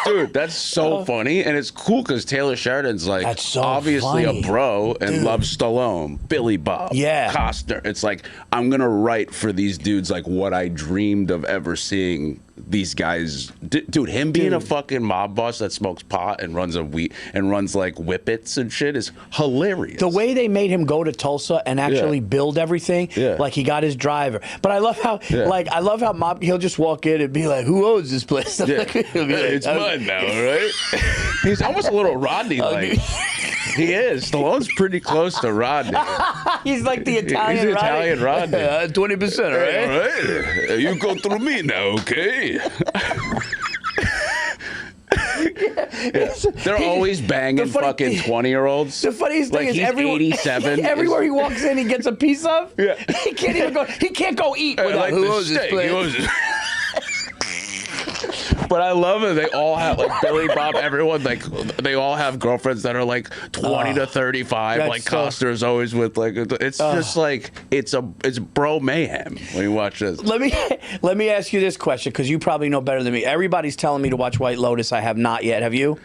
Speaker 2: Dude, that's so funny, and it's cool because Taylor Sheridan's obviously funny. A bro and loves Stallone, Billy Bob, Costner. It's I'm gonna write for these dudes what I dreamed of ever seeing these guys. Dude, him being a fucking mob boss that smokes pot and runs whippets and shit is hilarious.
Speaker 1: The way they made him go to Tulsa and actually build everything, he got his driver. But I love how he'll just walk in and be like, "Who owns this place?"
Speaker 2: It's mine now, right? He's almost a little Rodney-like. He is. Stallone's pretty close to Rodney.
Speaker 1: He's like the Italian
Speaker 2: Rodney. Italian Rodney.
Speaker 1: 20%, all right?
Speaker 2: All right. You go through me now, okay? They're always banging fucking 20-year-olds.
Speaker 1: The funniest thing is
Speaker 2: he's 87.
Speaker 1: Everywhere he walks in, he gets a piece of.
Speaker 2: Yeah.
Speaker 1: He can't even go. He can't go eat without who owns this place.
Speaker 2: But I love it. They all have Billy Bob. Everyone they all have girlfriends that are 20 to 35. Costner's always with It's just it's bro mayhem when you watch this.
Speaker 1: Let me ask you this question because you probably know better than me. Everybody's telling me to watch White Lotus. I have not yet. Have you?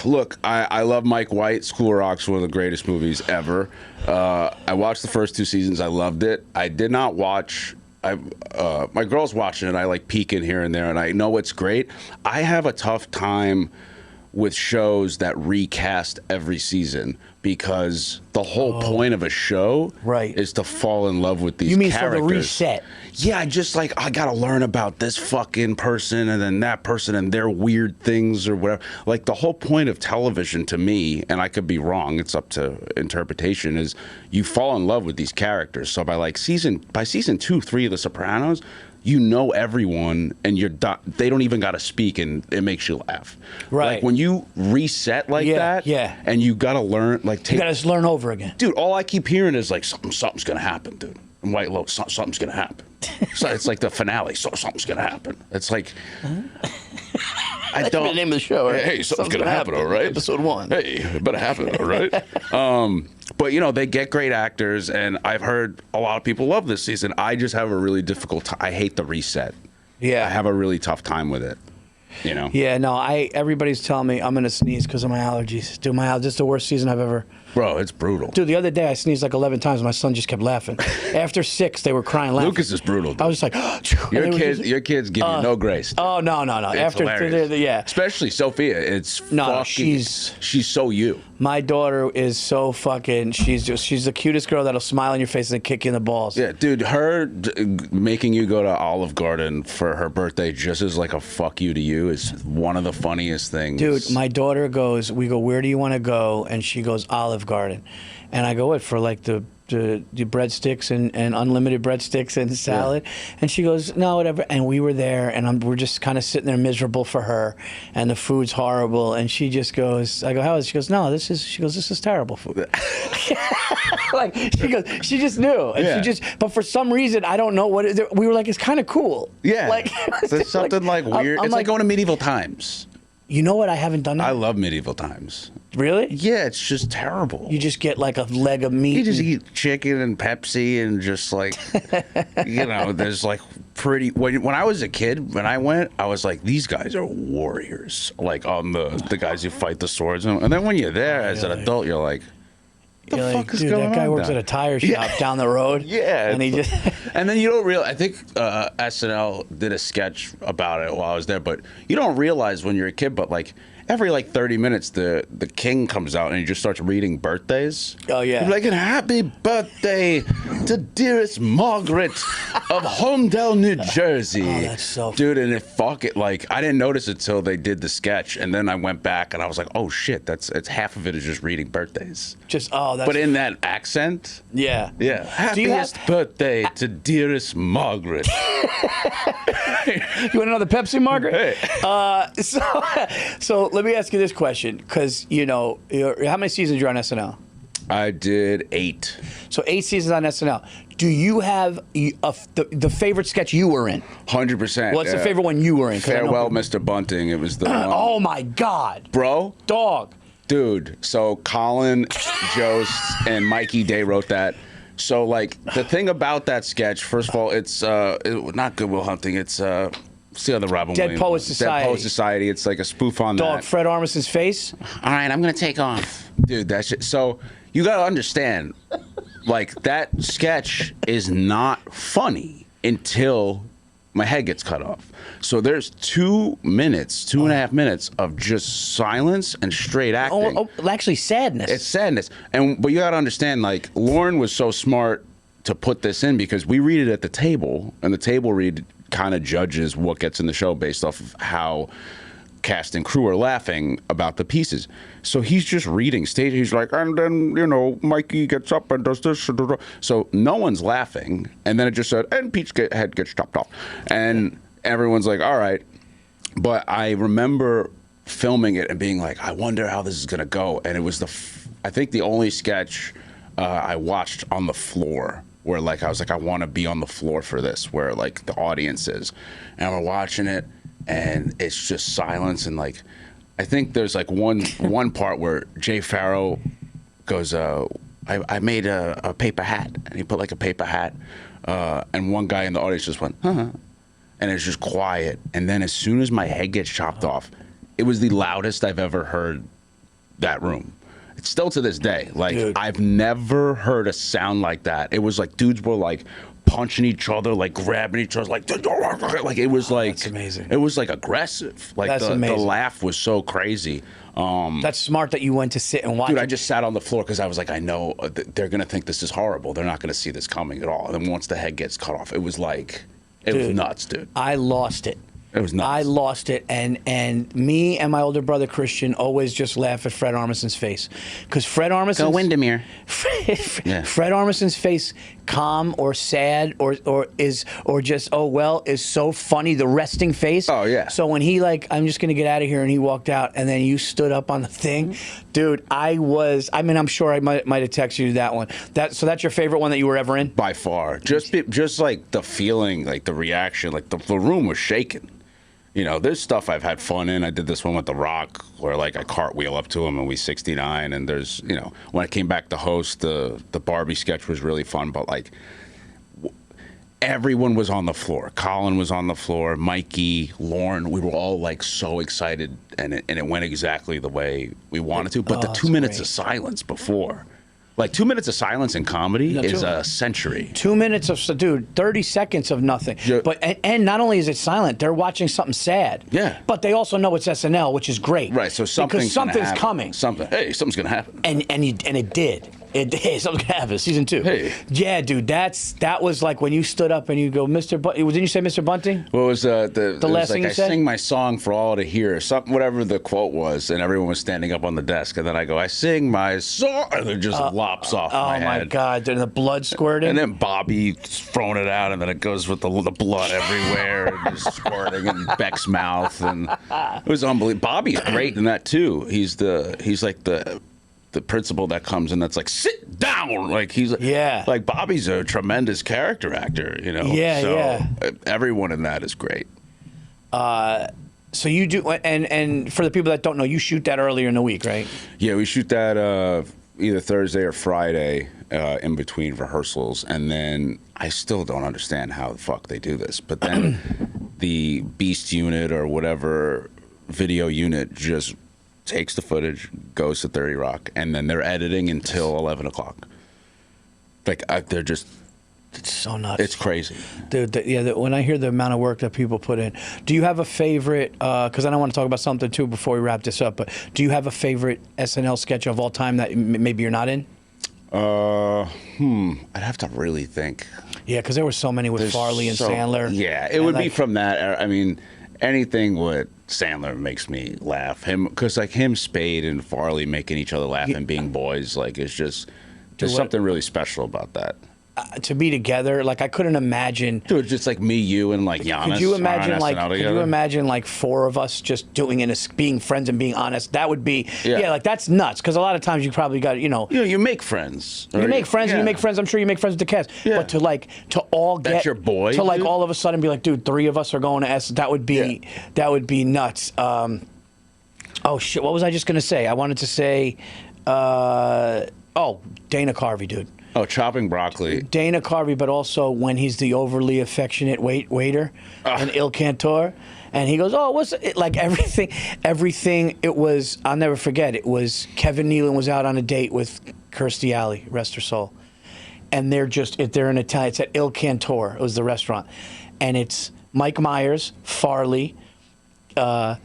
Speaker 2: Look, I love Mike White. School of Rock's one of the greatest movies ever. I watched the first 2 seasons. I loved it. I did not watch. My girl's watching it. I peek in here and there, and I know it's great. I have a tough time with shows that recast every season because the whole point of a show is to fall in love with these characters.
Speaker 1: You mean for the reset?
Speaker 2: Yeah, just like I gotta learn about this fucking person and then that person and their weird things or whatever. Like the whole point of television to me, and I could be wrong, it's up to interpretation, is you fall in love with these characters. So by season 2, 3 of The Sopranos, you know everyone, and they don't even got to speak, and it makes you laugh.
Speaker 1: Right.
Speaker 2: Like when you reset like that, and you got to learn, you
Speaker 1: got to learn over again.
Speaker 2: Dude, all I keep hearing is like something's gonna happen, dude. In White Lotus, something's gonna happen. So it's like the finale. So something's gonna happen. It's like
Speaker 1: I don't. The name of the show. Right?
Speaker 2: Hey, something's gonna happen, all right.
Speaker 1: Episode 1.
Speaker 2: Hey, it better happen, all right. But they get great actors, and I've heard a lot of people love this season. I just have a really difficult time. I hate the reset.
Speaker 1: Yeah,
Speaker 2: I have a really tough time with it.
Speaker 1: Yeah, no. Everybody's telling me I'm gonna sneeze because of my allergies. Dude, this is the worst season I've ever.
Speaker 2: Bro, it's brutal.
Speaker 1: Dude, the other day I sneezed like 11 times. My son just kept laughing. After 6, they were crying, laughing.
Speaker 2: Lucas is brutal. Dude.
Speaker 1: I was just like,
Speaker 2: your kids give you no grace. Dude.
Speaker 1: Oh no.
Speaker 2: It's hilarious. Especially Sophia. She's so you.
Speaker 1: My daughter is so fucking. She's the cutest girl that'll smile in your face and then kick you in the balls.
Speaker 2: Yeah, dude. Her making you go to Olive Garden for her birthday just as like a fuck you to you is one of the funniest things.
Speaker 1: Dude, my daughter goes. We go. Where do you want to go? And she goes Olive Garden, and I go, what, for like the breadsticks and unlimited breadsticks and salad, and she goes, no, whatever. And we were there, and we're just kind of sitting there miserable for her, and the food's horrible, and she just goes, I go, how is it? She goes, no, this is terrible food. Like she just knew, and but for some reason I don't know what we were like, it's kind of cool.
Speaker 2: Yeah,
Speaker 1: like
Speaker 2: there's something like weird. It's like going to medieval times.
Speaker 1: You know what? I haven't done that.
Speaker 2: I love medieval times.
Speaker 1: Really?
Speaker 2: Yeah, it's just terrible.
Speaker 1: You just get like a leg of meat.
Speaker 2: You just eat chicken and Pepsi and just like, there's like pretty. When I was a kid, when I went, I was like, these guys are warriors. Like on the guys who fight the swords. And then when you're there as an adult, you're like, what the fuck is going on?
Speaker 1: That guy works at a tire shop down the road.
Speaker 2: Yeah.
Speaker 1: And he just.
Speaker 2: And then you don't realize, I think SNL did a sketch about it while I was there, but you don't realize when you're a kid, but like every 30 minutes, the king comes out and he just starts reading birthdays.
Speaker 1: Oh, yeah.
Speaker 2: He's like, and happy birthday to dearest Margaret of Homedale, New Jersey.
Speaker 1: Oh, that's so funny.
Speaker 2: Dude, and I didn't notice it till they did the sketch, and then I went back and I was like, oh shit, it's half of it is just reading birthdays.
Speaker 1: That's.
Speaker 2: But in that accent.
Speaker 1: Yeah.
Speaker 2: Yeah. Happiest birthday to dearest Margaret.
Speaker 1: You want another Pepsi, Margaret?
Speaker 2: Hey.
Speaker 1: So let me ask you this question, because how many seasons you're on SNL?
Speaker 2: I did 8.
Speaker 1: So 8 seasons on SNL. Do you have the favorite sketch you were in?
Speaker 2: 100%.
Speaker 1: What's the favorite one you were in?
Speaker 2: Farewell, Mr. Bunting. It was the one.
Speaker 1: Oh my God,
Speaker 2: bro,
Speaker 1: dog,
Speaker 2: dude. So Colin Jost and Mikey Day wrote that. So like the thing about that sketch, first of all, it's not Good Will Hunting. It's the other Robin
Speaker 1: Dead
Speaker 2: Williams.
Speaker 1: Poets Society.
Speaker 2: Dead Poets Society. It's like a spoof on that.
Speaker 1: Dog, Fred Armisen's face.
Speaker 2: All right, I'm gonna take off, dude. That shit. So you gotta understand, like that sketch is not funny until my head gets cut off. So there's 2 minutes, 2.5 minutes of just silence and straight acting.
Speaker 1: Actually, sadness.
Speaker 2: It's sadness, but you gotta understand, like Lauren was so smart to put this in because we read it at the table, and the table read kind of judges what gets in the show based off of how cast and crew are laughing about the pieces. So he's just reading stage. He's like, and then, Mikey gets up and does this. So no one's laughing. And then it just said, and Pete's head gets chopped off. And everyone's like, all right. But I remember filming it and being like, I wonder how this is going to go. And it was I think the only sketch I watched on the floor where like I was like, I want to be on the floor for this, where like the audience is. And we're watching it, and it's just silence. And like, I think there's like one part where Jay Farrow goes, I made a paper hat, and he put like a paper hat, and one guy in the audience just went, and it's just quiet. And then as soon as my head gets chopped off, it was the loudest I've ever heard that room. It's still to this day. Like, dude, I've never heard a sound like that. It was like dudes were like punching each other, like grabbing each other, like it was like
Speaker 1: that's amazing.
Speaker 2: It was like aggressive. Like
Speaker 1: That's
Speaker 2: the
Speaker 1: amazing.
Speaker 2: laugh was so crazy.
Speaker 1: That's smart that you went to sit and watch.
Speaker 2: Dude,
Speaker 1: it.
Speaker 2: I just sat on the floor because I was like, I know they're gonna think this is horrible. They're not gonna see this coming at all. And then once the head gets cut off, it was like, it was nuts, dude.
Speaker 1: I lost it.
Speaker 2: It was nuts.
Speaker 1: I lost it, and me and my older brother Christian always just laugh at Fred Armisen's face, because Fred Armisen.
Speaker 2: Go Windermere.
Speaker 1: Yeah. Fred Armisen's face, calm or sad or just oh well, is so funny. The resting face.
Speaker 2: Oh yeah.
Speaker 1: So when he like, I'm just gonna get out of here, and he walked out, and then you stood up on the thing, dude. I'm sure I might have texted you that one. So that's your favorite one that you were ever in?
Speaker 2: By far. Just like the feeling, like the reaction, like the room was shaking. You know, there's stuff I've had fun in. I did this one with The Rock, where like I cartwheel up to him and we 69. And there's, you know, when I came back to host, the Barbie sketch was really fun. But like, everyone was on the floor. Colin was on the floor. Mikey, Lauren, we were all like so excited, and it went exactly the way we wanted to. But the 2 minutes of silence before. Like 2 minutes of silence in comedy is a century.
Speaker 1: 2 minutes of, dude, 30 seconds of nothing. Yeah. But and not only is it silent, they're watching something sad.
Speaker 2: Yeah.
Speaker 1: But they also know it's SNL, which is great.
Speaker 2: Right. So something's
Speaker 1: coming.
Speaker 2: Something's gonna happen.
Speaker 1: And it did. Something's gonna happen. Season 2.
Speaker 2: Hey.
Speaker 1: Yeah, dude. That was like when you stood up and you go, Mr. Didn't you say Mr. Bunting?
Speaker 2: What was the
Speaker 1: last thing you said?
Speaker 2: I sing my song for all to hear, something, whatever the quote was, and everyone was standing up on the desk, and then I go, I sing my song, and it just lops off my head.
Speaker 1: Oh my God! And the blood squirting.
Speaker 2: And then Bobby throwing it out, and then it goes with the blood everywhere, and just squirting in Beck's mouth, and it was unbelievable. Bobby's great in that too. He's like the principal that comes in that's like, sit down, like he's like Bobby's a tremendous character actor, you know. Everyone in that is great.
Speaker 1: So you do, and for the people that don't know, you shoot that earlier in the week, right?
Speaker 2: Yeah, we shoot that either Thursday or Friday in between rehearsals, and then I still don't understand how the fuck they do this, but then the Beast unit or whatever video unit just takes the footage, goes to 30 Rock, and then they're editing until 11 o'clock. Like, they're just...
Speaker 1: It's so nuts.
Speaker 2: It's crazy.
Speaker 1: Dude, when I hear the amount of work that people put in, do you have a favorite, because I don't want to talk about something too before we wrap this up, but do you have a favorite SNL sketch of all time that maybe you're not in?
Speaker 2: I'd have to really think.
Speaker 1: Yeah, because there were so many with Farley and Sandler.
Speaker 2: Yeah, it would be from that. I mean, anything with Sandler makes me laugh. Because like him, Spade, and Farley making each other laugh and being boys, like it's just there's something really special about that.
Speaker 1: To be together, like I couldn't imagine.
Speaker 2: Dude, just like me, you, and like Giannis.
Speaker 1: Could you imagine like four of us just doing it, being friends and being honest? That would be like that's nuts. Because a lot of times you probably got you
Speaker 2: make friends.
Speaker 1: You make friends and you make friends. I'm sure you make friends with the cast. Yeah. But to all get
Speaker 2: that's your boy.
Speaker 1: To like all of a sudden be like, dude, 3 of us are going to S. That would be nuts. Oh shit! What was I just gonna say? I wanted to say, Dana Carvey, dude.
Speaker 2: Oh, chopping broccoli.
Speaker 1: Dana Carvey, but also when he's the overly affectionate waiter in Il Cantor. And he goes, oh, what's it? Like everything, it was, I'll never forget, it was Kevin Nealon was out on a date with Kirstie Alley, rest her soul. And they're in Italian, it's at Il Cantor, it was the restaurant. And it's Mike Myers, Farley, Sandler,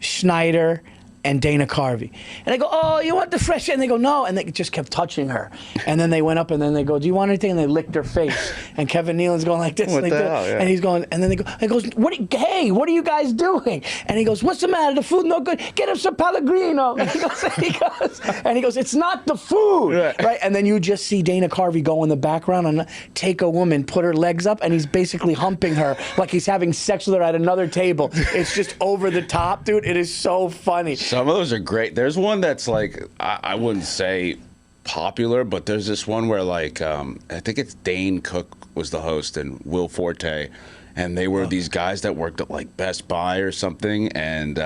Speaker 1: Schneider, and Dana Carvey. And I go, oh, you want the fresh? And they go, no. And they just kept touching her. And then they went up and then they go, do you want anything? And they licked her face. And Kevin Nealon's going like this.
Speaker 2: What
Speaker 1: like
Speaker 2: the
Speaker 1: this.
Speaker 2: hell, yeah.
Speaker 1: And he's going, and then he goes, hey, what are you guys doing? And he goes, what's the matter? The food no good. Get him some Pellegrino. And he goes, it's not the food. Right? And then you just see Dana Carvey go in the background and take a woman, put her legs up, and he's basically humping her like he's having sex with her at another table. It's just over the top, dude. It is so funny.
Speaker 2: Some of those are great. There's one that's like, I wouldn't say popular, but there's this one where like, I think it's Dane Cook was the host and Will Forte, and they were these guys that worked at like Best Buy or something, and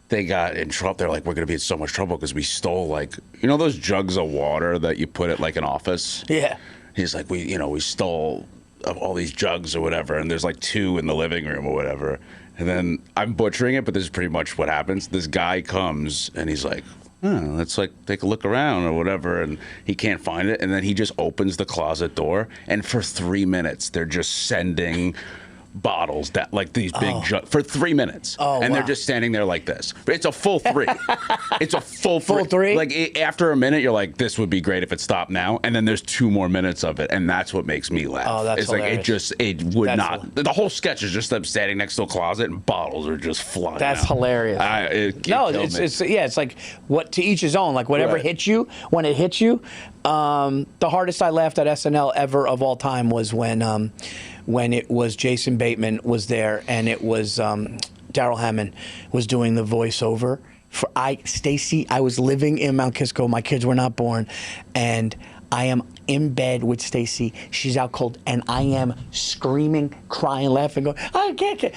Speaker 2: they got in trouble. They're like, we're going to be in so much trouble because we stole like, those jugs of water that you put at like an office?
Speaker 1: Yeah.
Speaker 2: He's like, we stole all these jugs or whatever, and there's like 2 in the living room or whatever. And then I'm butchering it, but this is pretty much what happens. This guy comes and he's like, let's like take a look around or whatever. And he can't find it. And then he just opens the closet door. And for 3 minutes, they're just sending bottles that like these big for 3 minutes. And they're just standing there like this. But it's a full 3. It's a full 3.
Speaker 1: Full 3?
Speaker 2: Like after a minute, you're like, this would be great if it stopped now. And then there's 2 more minutes of it. And that's what makes me laugh.
Speaker 1: Oh, that's
Speaker 2: it's
Speaker 1: hilarious.
Speaker 2: like, it would not. The whole sketch is just them standing next to a closet and bottles are just flying
Speaker 1: That's
Speaker 2: out.
Speaker 1: hilarious. It's like what to each his own. Like whatever hits you, when it hits you. The hardest I laughed at SNL ever of all time was when it was Jason Bateman was there and it was Daryl Hammond was doing the voiceover for Stacy. I was living in Mount Kisco. My kids were not born, and I am in bed with Stacy. She's out cold, and I am screaming, crying, laughing, going, I can't.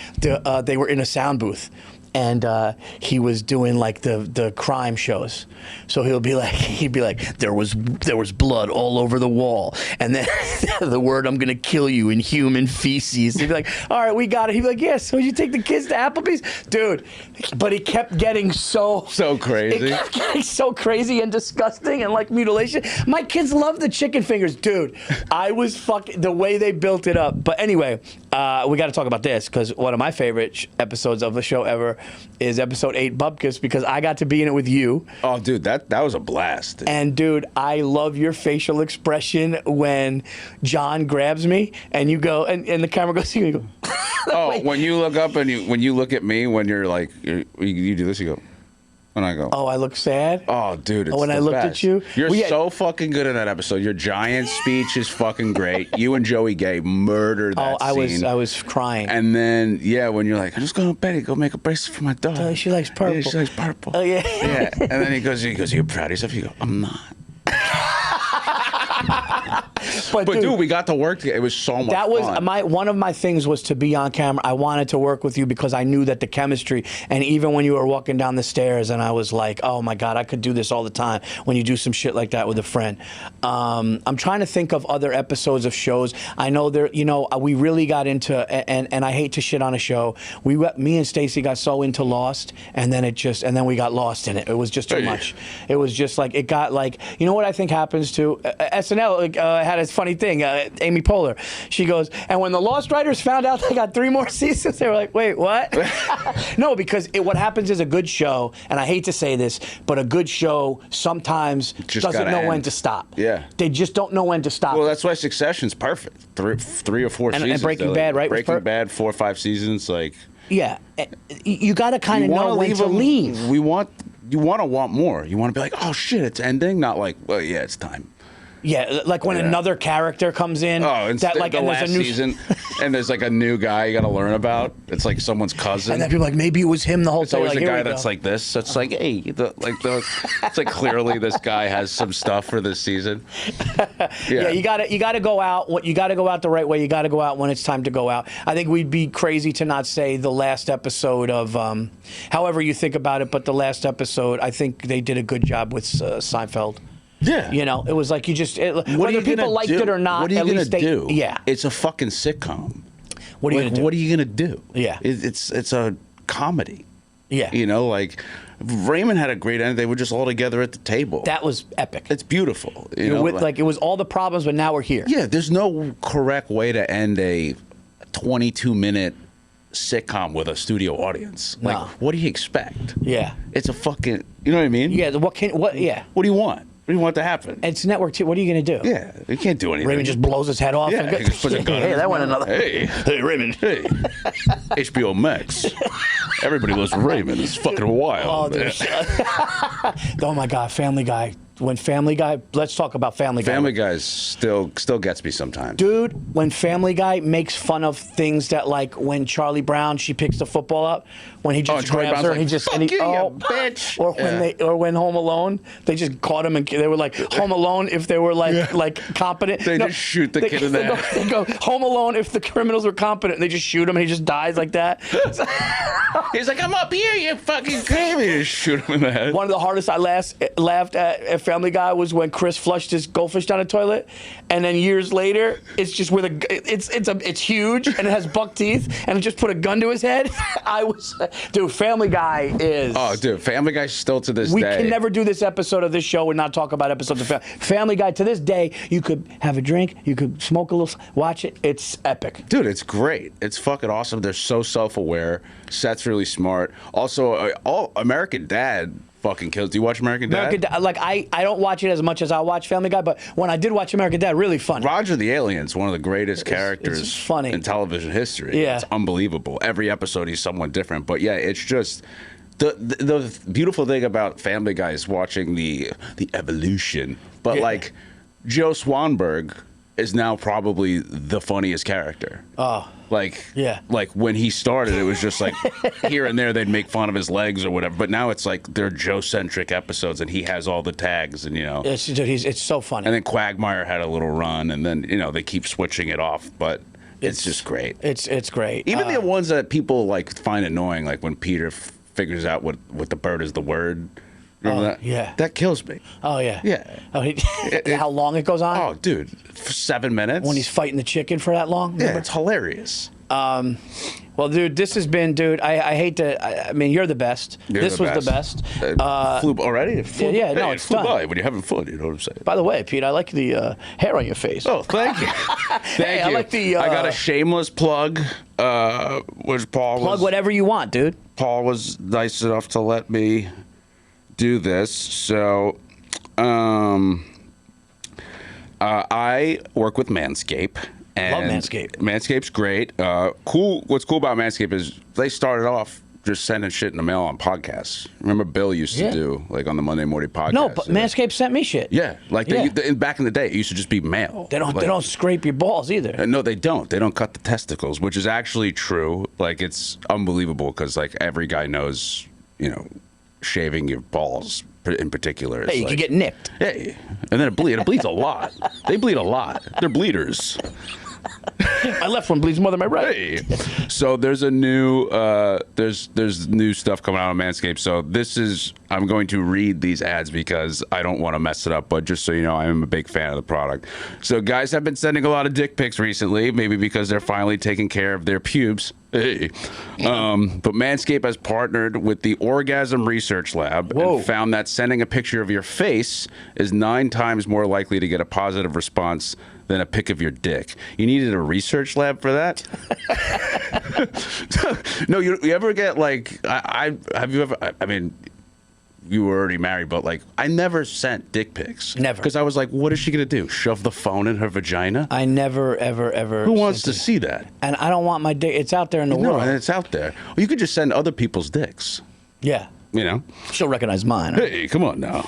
Speaker 1: They were in a sound booth. And he was doing like the crime shows, so he'd be like, there was blood all over the wall, and then the word, I'm gonna kill you in human feces. He'd be like, all right, we got it. He'd be like, yes. So you take the kids to Applebee's, dude. But he kept getting so
Speaker 2: crazy.
Speaker 1: It kept getting so crazy and disgusting and like mutilation. My kids love the chicken fingers, dude. I was fucking the way they built it up. But anyway, we got to talk about this because one of my favorite episodes of the show ever is episode 8, Bupkis, because I got to be in it with you.
Speaker 2: Oh, dude, that was a blast. Dude.
Speaker 1: And dude, I love your facial expression when John grabs me and you go, and the camera goes, you go.
Speaker 2: Oh, when you look up and when you look at me, when you're like, you do this, you go. And I go,
Speaker 1: oh, I look sad?
Speaker 2: Oh, dude, it's
Speaker 1: when I looked at you?
Speaker 2: You're so fucking good in that episode. Your giant speech is fucking great. You and Joey Gay murdered that scene.
Speaker 1: I was crying.
Speaker 2: And then, when you're like, I'm just going to Betty, go make a bracelet for my dog.
Speaker 1: She likes purple.
Speaker 2: Yeah, she likes purple.
Speaker 1: Oh, yeah.
Speaker 2: Yeah. And then he goes, you're proud of yourself? You go, I'm not. But dude, we got to work together. It was so much fun.
Speaker 1: One of my things was to be on camera. I wanted to work with you because I knew that the chemistry, and even when you were walking down the stairs and I was like, oh my God, I could do this all the time when you do some shit like that with a friend. I'm trying to think of other episodes of shows. I know we really got into, and I hate to shit on a show. Me and Stacey got so into Lost, and then we got lost in it. It was just too much. It was just like, it got like, you know what I think happens to SNL had a funny thing. Amy Poehler, she goes, and when the Lost writers found out they got 3 more seasons, they were like, wait, what? No, because what happens is a good show, and I hate to say this, but a good show sometimes doesn't know when to stop.
Speaker 2: Yeah.
Speaker 1: They just don't know when to stop.
Speaker 2: Well, that's why Succession's perfect. 3 or 4 seasons.
Speaker 1: And Breaking Bad, right?
Speaker 2: Breaking Bad, 4 or 5 seasons, like.
Speaker 1: Yeah. You got to kind of know when to leave.
Speaker 2: You want to want more. You want to be like, oh shit, it's ending. Not like, well, yeah, it's time.
Speaker 1: Yeah, like when another character comes in.
Speaker 2: Oh, and
Speaker 1: that like
Speaker 2: the
Speaker 1: and
Speaker 2: last
Speaker 1: there's a new
Speaker 2: season, and there's like a new guy you got to learn about. It's like someone's cousin.
Speaker 1: And then people are like, maybe it was him the whole
Speaker 2: it's
Speaker 1: time.
Speaker 2: always
Speaker 1: like,
Speaker 2: a guy that's like this. So it's like, hey, it's like clearly this guy has some stuff for this season.
Speaker 1: Yeah, you got to go out. You got to go out the right way. You got to go out when it's time to go out. I think we'd be crazy to not say the last episode of, however you think about it, but the last episode, I think they did a good job with Seinfeld.
Speaker 2: Yeah.
Speaker 1: It was like whether people liked it or not,
Speaker 2: what are you
Speaker 1: going to
Speaker 2: do?
Speaker 1: Yeah.
Speaker 2: It's a fucking sitcom.
Speaker 1: What are you going to do?
Speaker 2: What are you going to do?
Speaker 1: Yeah.
Speaker 2: It's a comedy.
Speaker 1: Yeah.
Speaker 2: Like Raymond had a great end. They were just all together at the table.
Speaker 1: That was epic.
Speaker 2: It's beautiful.
Speaker 1: It was all the problems, but now we're here.
Speaker 2: Yeah, there's no correct way to end a 22-minute sitcom with a studio audience. Like, what do you expect?
Speaker 1: Yeah.
Speaker 2: It's a fucking, you know what I mean?
Speaker 1: Yeah, yeah. What do you want?
Speaker 2: What do you want to happen?
Speaker 1: It's network too. What are you going to do?
Speaker 2: Yeah, you can't do anything.
Speaker 1: Raymond just blows his head off.
Speaker 2: Yeah, he just puts a gun in his
Speaker 1: that went
Speaker 2: mouth.
Speaker 1: another.
Speaker 2: Hey,
Speaker 1: Raymond.
Speaker 2: Hey, HBO Max. Everybody loves Raymond. It's fucking wild.
Speaker 1: Oh my God, Family Guy. When Family Guy, let's talk about Family Guy.
Speaker 2: Family Guy still gets me sometimes.
Speaker 1: Dude, when Family Guy makes fun of things that, like when Charlie Brown, she picks the football up, when he just grabs her,
Speaker 2: like,
Speaker 1: he just
Speaker 2: bitch.
Speaker 1: Or when Home Alone, they just caught him and they were like Home Alone if they were like competent.
Speaker 2: They just shoot the kid in the head.
Speaker 1: They go Home Alone if the criminals were competent. They just shoot him and he just dies like that.
Speaker 2: He's like, I'm up here, you fucking crazy. Just shoot him in the head.
Speaker 1: One of the hardest I laughed at Family Guy was when Chris flushed his goldfish down the toilet, and then years later, it's just it's huge and it has buck teeth, and it just put a gun to his head. Dude, Family Guy is...
Speaker 2: Oh, dude, Family Guy still to this day.
Speaker 1: We can never do this episode of this show and not talk about episodes of Family Guy. To this day, you could have a drink, you could smoke a little, watch it. It's epic.
Speaker 2: Dude, it's great. It's fucking awesome. They're so self-aware. Seth's really smart. Also, all American Dad fucking kills. Do you watch American Dad?
Speaker 1: American Dad, like I don't watch it as much as I watch Family Guy, but when I did watch American Dad, really funny.
Speaker 2: Roger the Alien's one of the greatest characters
Speaker 1: it's funny.
Speaker 2: in television history.
Speaker 1: Yeah.
Speaker 2: It's unbelievable. Every episode he's someone different. But yeah, it's just the beautiful thing about Family Guy is watching the evolution. But like Joe Swanberg is now probably the funniest character.
Speaker 1: Oh.
Speaker 2: Like,
Speaker 1: yeah.
Speaker 2: Like when he started, it was just like here and there they'd make fun of his legs or whatever. But now it's like they're Joe-centric episodes, and he has all the tags, and
Speaker 1: it's so funny.
Speaker 2: And then Quagmire had a little run, and then they keep switching it off, but it's just great.
Speaker 1: It's great.
Speaker 2: Even the ones that people like find annoying, like when Peter figures out what the bird is the word. Remember that?
Speaker 1: Yeah.
Speaker 2: That kills me.
Speaker 1: Oh, yeah.
Speaker 2: Yeah.
Speaker 1: Oh, how long it goes on?
Speaker 2: Oh, dude, for 7 minutes.
Speaker 1: When he's fighting the chicken for that long?
Speaker 2: Yeah, it's hilarious.
Speaker 1: Well, dude, this has been, dude, I hate to, I mean, you're the best. This was the best.
Speaker 2: Flew already? It flew,
Speaker 1: yeah, no, it's
Speaker 2: flew
Speaker 1: done.
Speaker 2: by when you're having fun, you know what I'm saying?
Speaker 1: By the way, Pete, I like the hair on your face.
Speaker 2: Oh, thank you. Thank you.
Speaker 1: I like the...
Speaker 2: I got a shameless plug, which
Speaker 1: Plug whatever you want, dude.
Speaker 2: Paul was nice enough to let me do this. So, I work with Manscaped. And
Speaker 1: love Manscaped.
Speaker 2: Manscaped's great. Cool. What's cool about Manscaped is they started off just sending shit in the mail on podcasts. Remember Bill used to do like on the Monday morning podcast.
Speaker 1: No, but Manscaped sent me shit.
Speaker 2: Yeah, like back in the day, it used to just be mail.
Speaker 1: They don't scrape your balls either.
Speaker 2: No, they don't. They don't cut the testicles, which is actually true. Like it's unbelievable because like every guy knows, shaving your balls in particular. Is
Speaker 1: Hey, you
Speaker 2: like,
Speaker 1: can get nicked.
Speaker 2: Hey, and then it bleeds a lot. They bleed a lot. They're bleeders.
Speaker 1: My left one bleeds more than my right.
Speaker 2: Hey. So there's a new there's new stuff coming out on Manscaped. So I'm going to read these ads because I don't want to mess it up, but just so you know, I am a big fan of the product. So guys have been sending a lot of dick pics recently, maybe because they're finally taking care of their pubes. Hey. But Manscaped has partnered with the Orgasm Research Lab and found that sending a picture of your face is 9 times more likely to get a positive response than a pic of your dick. You needed a research lab for that? No, you ever get like, have you ever, I mean, you were already married, but like, I never sent dick pics.
Speaker 1: Never.
Speaker 2: Because I was like, what is she going to do? Shove the phone in her vagina?
Speaker 1: I never, ever.
Speaker 2: Who wants to see that?
Speaker 1: And I don't want my dick. It's out there in the world.
Speaker 2: No, and it's out there. Well, you could just send other people's dicks.
Speaker 1: Yeah.
Speaker 2: She'll
Speaker 1: recognize mine. Right?
Speaker 2: Hey, come on now.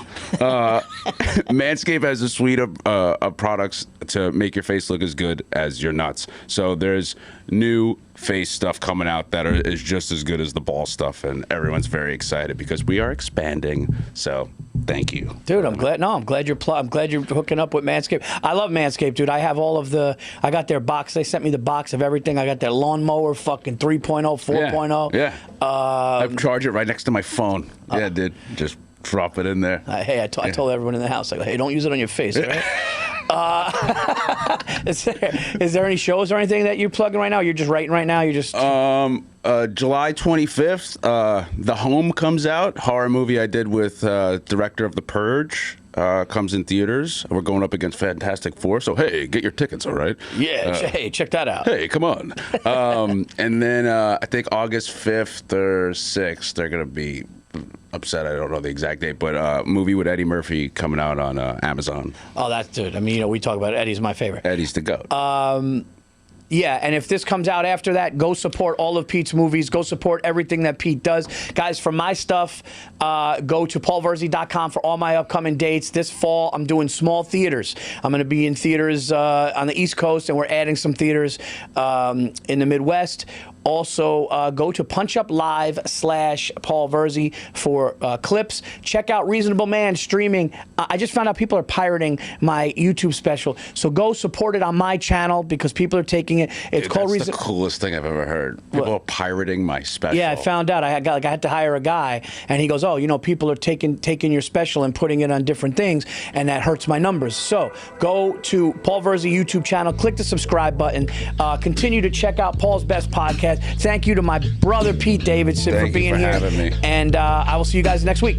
Speaker 2: Manscaped has a suite of products to make your face look as good as your nuts. So there's new face stuff coming out that is just as good as the ball stuff, and everyone's very excited because we are expanding. So thank you,
Speaker 1: dude. I'm glad. No, I'm glad you're hooking up with Manscaped. I love Manscaped, dude. I have I got their box. They sent me the box of everything. I got their lawnmower, fucking 3.0, 4.0.
Speaker 2: Yeah. I charge it right next to my phone. Yeah, dude. Just drop it in there.
Speaker 1: Hey, I told everyone in the house, like, hey, don't use it on your face, all right? Is there any shows or anything that you're plugging right now? You're just writing right now? You're just...
Speaker 2: July 25th, The Home comes out. Horror movie I did with director of The Purge. Comes in theaters. We're going up against Fantastic Four, so hey, get your tickets, all right?
Speaker 1: Yeah, hey, check that out.
Speaker 2: Hey, come on. And then I think August 5th or 6th, they're going to be upset. I don't know the exact date, but movie with Eddie Murphy coming out on Amazon.
Speaker 1: Oh, that's dude. I mean, we talk about Eddie's my favorite.
Speaker 2: Eddie's the GOAT.
Speaker 1: Yeah, and if this comes out after that, go support all of Pete's movies. Go support everything that Pete does. Guys, for my stuff, go to paulvirzi.com for all my upcoming dates. This fall, I'm doing small theaters. I'm going to be in theaters on the East Coast, and we're adding some theaters in the Midwest. Also, go to punchuplive.com/Paul Virzi for clips. Check out Reasonable Man streaming. I just found out people are pirating my YouTube special. So go support it on my channel because people are taking it. It's called
Speaker 2: That's the coolest thing I've ever heard. People are pirating my special.
Speaker 1: Yeah, I found out. I had to hire a guy, and he goes, "Oh, people are taking your special and putting it on different things, and that hurts my numbers." So go to Paul Virzi YouTube channel, click the subscribe button, continue to check out Paul's Best Podcast. podcast. Thank you to my brother Pete Davidson for
Speaker 2: Thank you
Speaker 1: being
Speaker 2: for
Speaker 1: here.
Speaker 2: having me.
Speaker 1: And I will see you guys next week.